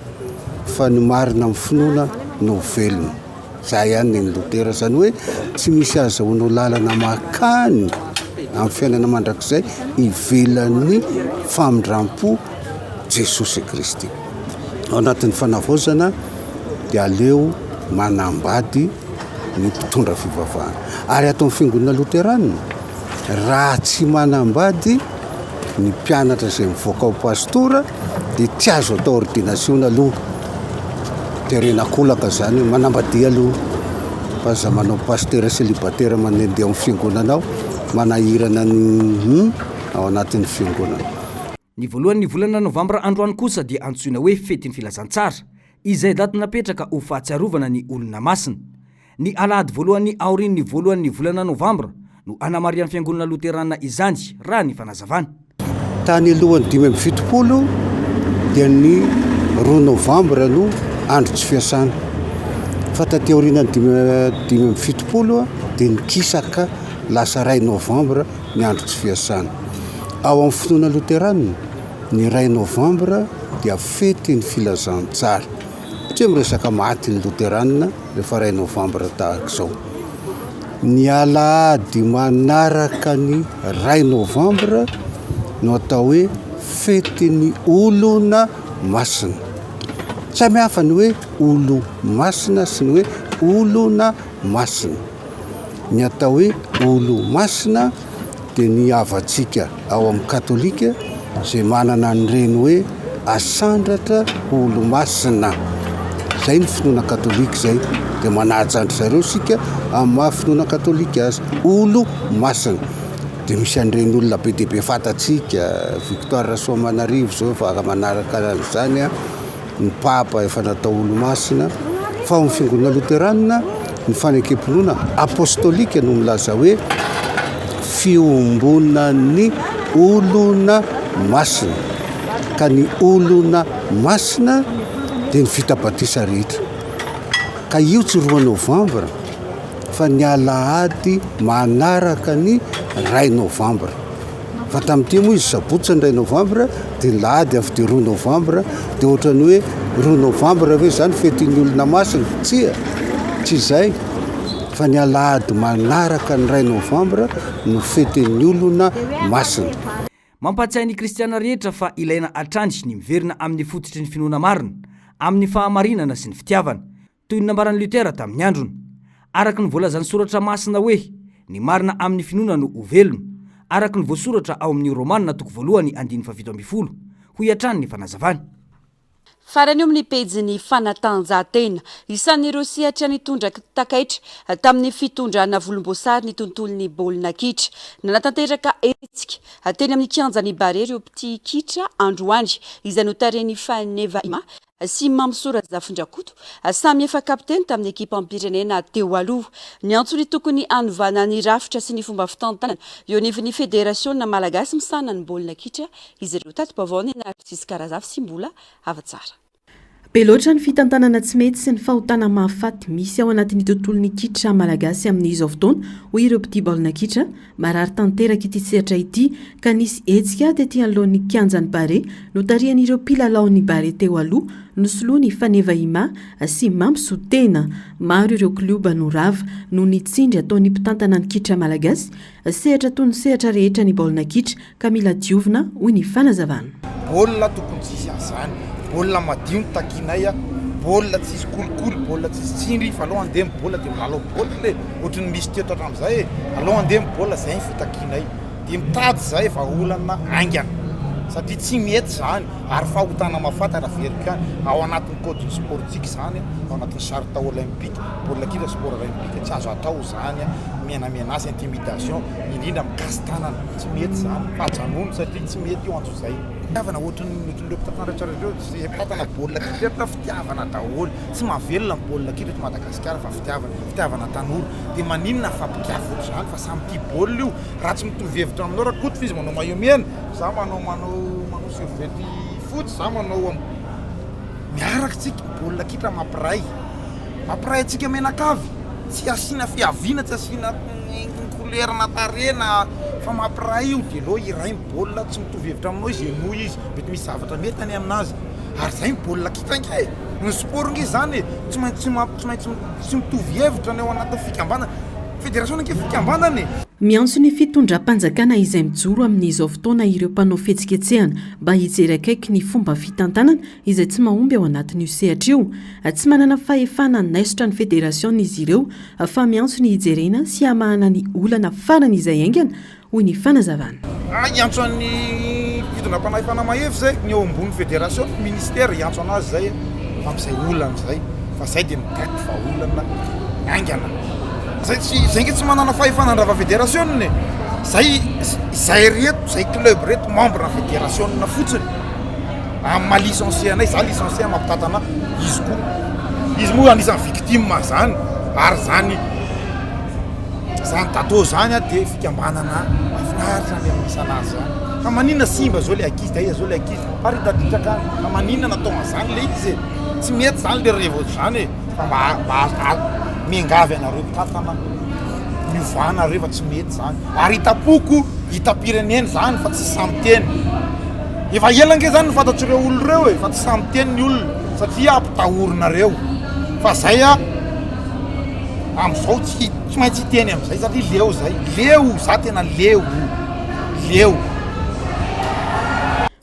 fa ny marina amin'ny finoana no velona. Zay ihany ny Lutera, zany hoe tsy misy azahoanao lalana makany amin'ny fiainana mandrakizay ivelan'ny famindram-po Jesosy Kristy. Ao anatin'ny fanavaozana dia aleo manambady ny mpitondra fivavahana. Ary atao amin'ny fiangonana Luterana raha tsy manambady ny mpianatra izay mivoaka ho pastora dia tsy azo atao ordination aloha. Terenakolaka zany manambady aloha fa za manao pasteur célibataire manendeha amin'ny fiangonanao manahirana ny ao anatin'ny fiangonana. Ny voalohan'ny volana novambra androany kosa dia antsoina hoe fetin'ny filazantsara izay daty napetraka ho fahatsiarovana ny olona masina. Ny alahady voalohan'ny aorin'ny voalohan'ny volana novambra no anamarian'ny fiangonana loterana izany raha ny fanazavana. Tany alohan'ny 570 dia ny 2 novambra no andro tsy fiasana. Fa taty aorinany 570 dia nikisaka lasa 2 novambra ny andro tsy fiasana. Ao amin'ny finoana Luterana ny 2 novambra dia fety ny filazantsara. Tsy miresaka maty ny Luterana rehefa 2 novambra tahaka izao. Ny alahady manaraka ny 2 novambra no atao hoe fety ny olona masina. Samy hafa ny hoe olo masina sy ny hoe olona masina. Ny atao hoe olo masina dia ny havatsika ao amin'ny katolika izay manana an'ireny hoe asandratra olo masina. Zay ny finoana katolika zay dia manajandry zareo sika amin'ny maha finoana katolika azy olo masina. Dia misy an'ireny olona be dia be fatatsika Victoire Soamanarivo zao efa manaraka izany ny papa efa natao olo masina. Fa amin'ny fiangonana Luterana ny fanekempinoana apostolika no milaza hoe fiombonan'ny olona masina. Ka ny olona masina dia ny vita batisa rehetra. ka io tsy 3 novembre fa ny alahady manaraka ny 2 novembre fa tamin'ity moa izy sabotsy ny 2 novembre dia lahady avy dia 2 novembre dia ohatrany hoe 2 novembre hoe zany fetin'ny olona masina tsy zay fa ny alahady manaraka ny 2 novembre no fetin'ny olona masina. Mampatsiahy ny kristiana rehetra fa ilaina atrandry ny miverina amin'ny fototry ny finoana marina amin'ny fahamarinana sy ny fitiavana toy ny nambaran'ny Lutera tamin'ny androny. Araka ny voalazan'ny soratra masina hoe ny marina amin'ny finoana no ho velona, araka ny voasoratra ao amin'ny Romanina 8:7 ho iatrany ny fanazavany. Farany eo amin'ny pejiny fanatanjahantena, isan'ireo sehatra nitondra takaitra tamin'ny fitondrana volomboasary ny tontolon'ny baolina kitra. Nanatanteraka hetsika teny amin'ny kianjan'ny Bare ireo petit kitra androany izay notaren'ny Faneva Ima sy Mamsora Zafindrakoto samy efa kapiteny tamin'ny ekipam-pirenena teo aloha. Ny antsony tokony anovana ny rafitra sy ny fomba fitantanana eo anivon'ny federasiona malagasy misana ny baolina kitra izy ireo tato-pavaony na artisy karazafy sy mbola avatsara. Be loatra ny fitantanana tsy mety sy ny fahotana mahafaty misy ao anatin'ny tontolon'ny kitra malagasy amin'izao fotoana hoy ireo petit baolina kitra marary tanteraka ity sehatra ity ka nisy hetsika tetỳ anoloan'ny kianjan'ny Bare notarian'ireo mpilalaon'ny Bare teo aloha nosoloany Faneva Ima sy Mamsotena. Maro ireo kluba norava no nitsindry ataon'ny mpitantana ny kitra malagasy sehatra toy ny sehatra rehetra ny baolina kitra ka mila diovina hoy ny fanazavana. Baolina tokony tsisy azany, baolina madio ny takinay, baolina tsisy kolikoly, baolina tsisy tsindry fa aloha andeha baolina dia milalao baolina le ohatrany misy teto hatramin'izay aloha andeha baolina zay ny fitakinay dia mitady zay fa olana aingana satria tsy mety zany ary fahotana mafantatra verika ao anatin'ny code sportique zany ao anatin'ny charte olympique baolina kitra sport olympique tsy azo atao zany menamenazy intimidation indrindra mikasitanana tsy mety zany fahajanono satria tsy mety io antso zay fitiavana ohatrany ireo mpitantaratra reo tsy mpitantana baolina kitra fitiavana daholo tsy mahavelona ny baolina kitra eto Madagasikara fa fitiavana tanora dia maninona fampikafo ohatr' zany fa samy tia baolina io raha tsy mitovy hevitra aminao raha koty fizy manao maillot mena za manao survety fotsy za manao miaraka tsika baolina kitra mampiray atsika menakavy tsy asiana fiaviana tsy asiana kolerana tarena fa mampiray io dia loha iray baolina tsy mitovy hevitra aminao izy enoy izy mety misy zavatra mety any aminazy ary zay baolina kitra nge ny sport nge zany tsy maintsy mitovy hevitra ny ao anatin'ny fikambanana federasiona nke fikambanana. Miantso ny fitondram-panjakana izay mijoro amin'izao fotoana ireo mpanao fihetsiketsehana mba hijery akaiky ny fomba fitantanana izay tsy mahomby ao anatin'io sehatra io. Tsy manana fahefana naisotra ny federasiona izy ireo fa miantso ny hijerena sy hamahana ny olana farany izay aingana hoy ny fanazavana. Iantso ny fitondram-panahefana mahefy zay ny eo ambony federasiona ministera iantso anazy zay amin'izay olana zay fa zay dia mikaiky fa olana aingana. Zay nge tsy manana fahefanandrava federasiona zay reto zay club reto membre na federasiona fotsiny amma licencié anay za licencié mampitantana izy koa izy moa anisan'ny victime zany ary zany tato zany dia fikambanana mahafinaritra ny amisanazy zany ka maninona simba zao le akizy dia zao le akizy ary taditraka ka maninona nataona zany le izy tsy mety zany le revo zany fa mba miangavy anareo mpitantana miovana reo fa tsy mety zany ary hitapoko hitapireneny zany fa tsy samy teny efa elange zany ny fantatr'ireo olo reo fa tsy samy teny ny olona satria ampitahorina fa zay am'izao tsy maintsy teny am'izay satria leo za tena leo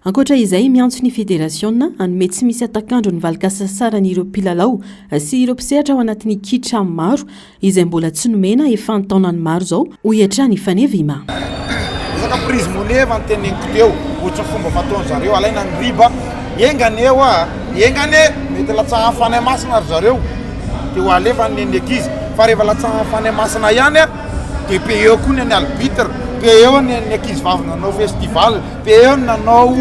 ankoatra izay miantso ny federasiona anome tsy misy atakandro ny valikasasaranyireo mpilalao sy ireo mpisehatra ao anatin'ny kitra maro izay mbola tsy nomena efa ntaonany maro zao ho iatrany Faneva Ima. Resaka prise moneva ny teneniko teo ohatry ny fomba fataony zareo alaina ny riba engane mety latsaha fanay masina ary zareo dia ho alefa ny ekizy fa rehefa latsaha fanay masina ihany dia pe eo koa ny arbitre pe eo ny ankizy vavy nanao festival pe eo nanao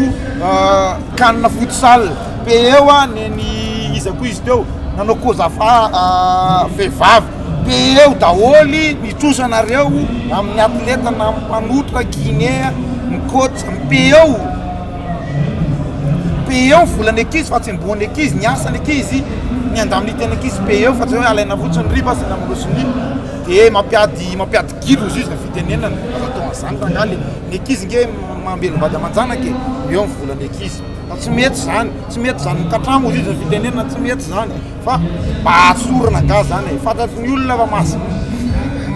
kanina futsal pe eo ny iza koa izy teo nanao kozafa vehivavy pe eo daholy nitrosanareo amin'ny atleta na mpanotra guinea ny coach pe eo volany ekizy fa tsy niboany ekizy ny asany ekizy ny ny andamin'ny tena ankizy be eo fa tsy hoe alaina fotsiny riba sy namorosony de mampiady gilo izy izy na fitenenana atao an'izany rangaly ny ankizy nge mambelombady amanjanake eo amin'ny volan'ny ankizy fa tsy mety zany mikatramo izy izy na fitenenana tsy mety zany fa mba atsorana ga zany fantatry ny olona fa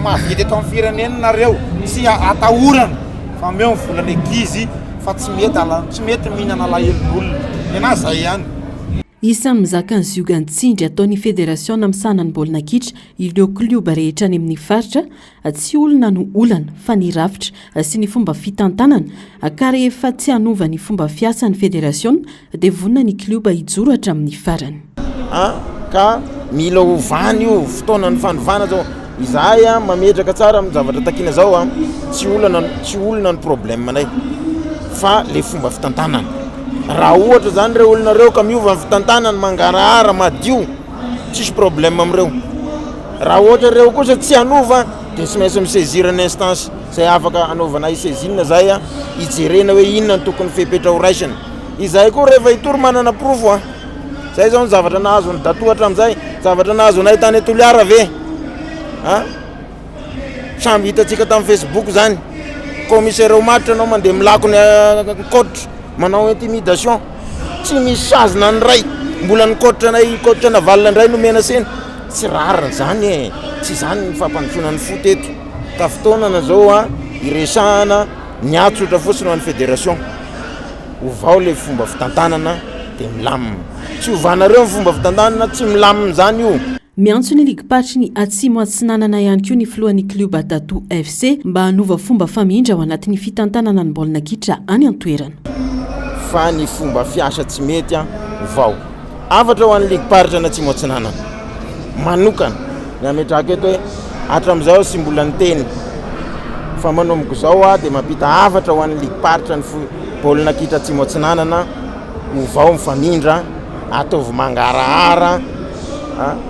mahavity eto amin'ny firenenanareo tsy atahorana fa meo amin'ny volan'ny ankizy fa tsy mety mihinana lahelon'olona ena zay ihany. Isan'ny mizaka ny ziogantsindry ataon'ny federasiona misanany baolina kitra ireo klioba rehetra any amin'ny faritra tsy olona no olana fa ny rafitra sy ny fomba fitantanana ka rehefa tsy hanova ny fomba fiasan'ny federasiona dia vonina ny klioba hijoro hatramin'ny farany. Ka mila ovany io fotoana ny fandovana zao izahay mametraka tsara amin'ny zavatra takina zao tsy olona ny problème nay fa le fomba fitantanana. Raha ohatra zany reo olona reo ka miova ny fitantanana mangarahara madio tsisy problème amreo. Raha ohatra reo kosa tsy hanova dia tsy maintsy misaisir ny instance zay afaka anaovana isaisine zay hijerena hoe inona ny tokony fepetra ho raisina. Izahay koa rehefa hitory manana profo zay zao ny zavatra nahazo ny datohatra amizay zavatra nahazo anay tany Toliara ve samby hitatsika tamin'ny Facebook zany commissaire au match anao mandeha milako ny coach manao intimidation tsy misy chazina ny ray mbola ny coach navalina ndray no mena sena tsy rarina zany tsy zany ny fampandrosoana ny foot eto ka fotoanana zao iresahana ny atsotra fotsiny ho an'ny fédération ovao le fomba fitantanana dia milamina tsy ovanareo ny fomba fitantanana tsy milamina zany io. Miantso ny ligue patch ny Atsimo Atsinanana ihany koa ny filohan'ny klioba Tatou FC mba hanova fomba famindra ao anatin'ny fitantanana ny baolina kitra any an-toerana. Fa ny fomba fiasa tsy mety vao afatra ho an'ny ligue patch na Atsimo Atsinanana manokana ny ametraka eto hoe hatram'izao sy mbola niteny fa manomboka zao dia mampita afatra ho an'ny ligue patch ny baolina kitra Atsimo Atsinanana ovao mifamindra ataovy mangarahara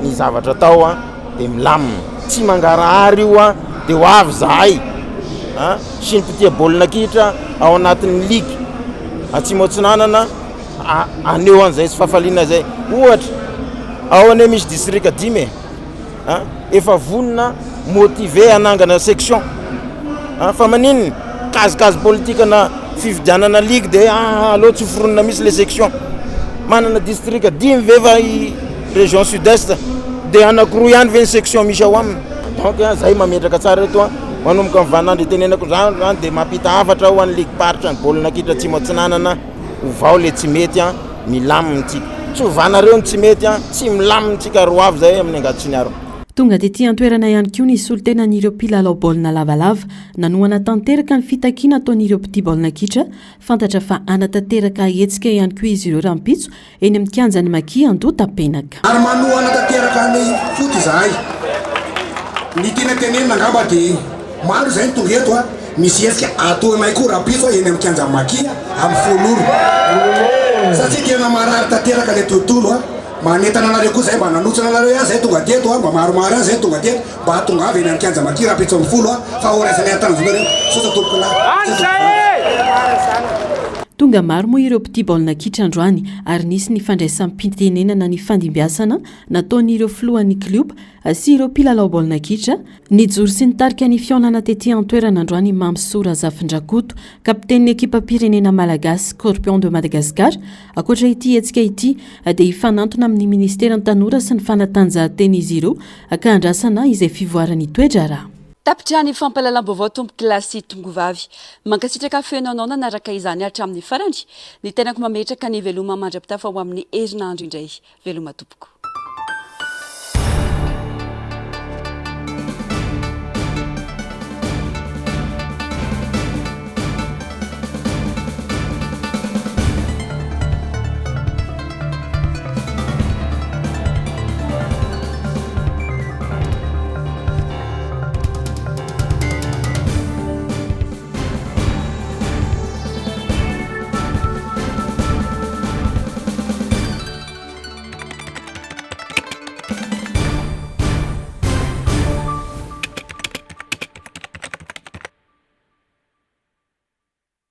ny zavatra tao dia milamina tsy mangarahara io dia ho avy zahay sy ny mpitia baolina kitra ao anatin'ny ligue Atsimo Atsinanana aneo an'izay sy fafaliana zay ohatra ao ane misy district 10 efa vonina motive anangana section fa maninona kazikazy politika na fividianana ligue dia aleo tsy foronina misy le section manana district 10 veva région sud-est dia anakoroa ihany ve ny section misy ao aminy donc zay mametraka tsara eto manomboka ny vanandro tenenako zany dia mampita afatra ho an'ny ligue patch ny baolina kitra Atsimo Atsinanana ovao le tsy mety milamintsika tsy ovanareo ny tsy mety tsy milamintsika roa avy zay amin'ny angatsiny tonga dia tia antoerana ihany koa ny solontenan'ireo mpilalao baolina lavalava nanoana tanteraka ny fitakiana ataon'ireo mpitia baolina kitra fantatra fa anatanteraka hetsika ihany koa izy ireo rampitso eny amin'ny kianjany Maki Andota Penaka. Ary manoana tanteraka ny foty zahay ny tena tenenina angamba dia maro zay ny tonga eto misy hetsika atoanay koa rampitso eny amin'ny kianjany Maki amin'ny fololo satria tena marary tanteraka le tontolo manetana anareo koa zay mba nanotsana anareo zay tonga teto mba maromaro zay tonga teto mba tonga avy eny amin'ny kianja Maki rapitso amin'ny folo fa oraisany atanjonareo sosa tompona tonga maro moa ireo mpitia baolina kitra androany ary nisy ny fandraisam-pitenenana ny fandimbiasana nataon'ireo filohan'ny klioba sy ireo mpilalao baolina kitra nijoro sy nitarika ny fionana tetỳ an-toerana androany Mamsora Zafindrakoto kapiten'ny ekipa pirenena malagasy Scorpion de Madagascar akoatra ity hetsika ity dia hifanantona amin'ny ministera ny tanora sy ny fanatanjahantena izy ireo ka andrasana izay fivoarany toetra raha. Tapitrany fampalalam-baovao tompo kilasy tongovavy mankasitraka fenanao nanaraka izany hatramin'ny farany ny tenako mametraka ny veloma mandra-pitafa ho amin'ny herinandro indray veloma tompoko.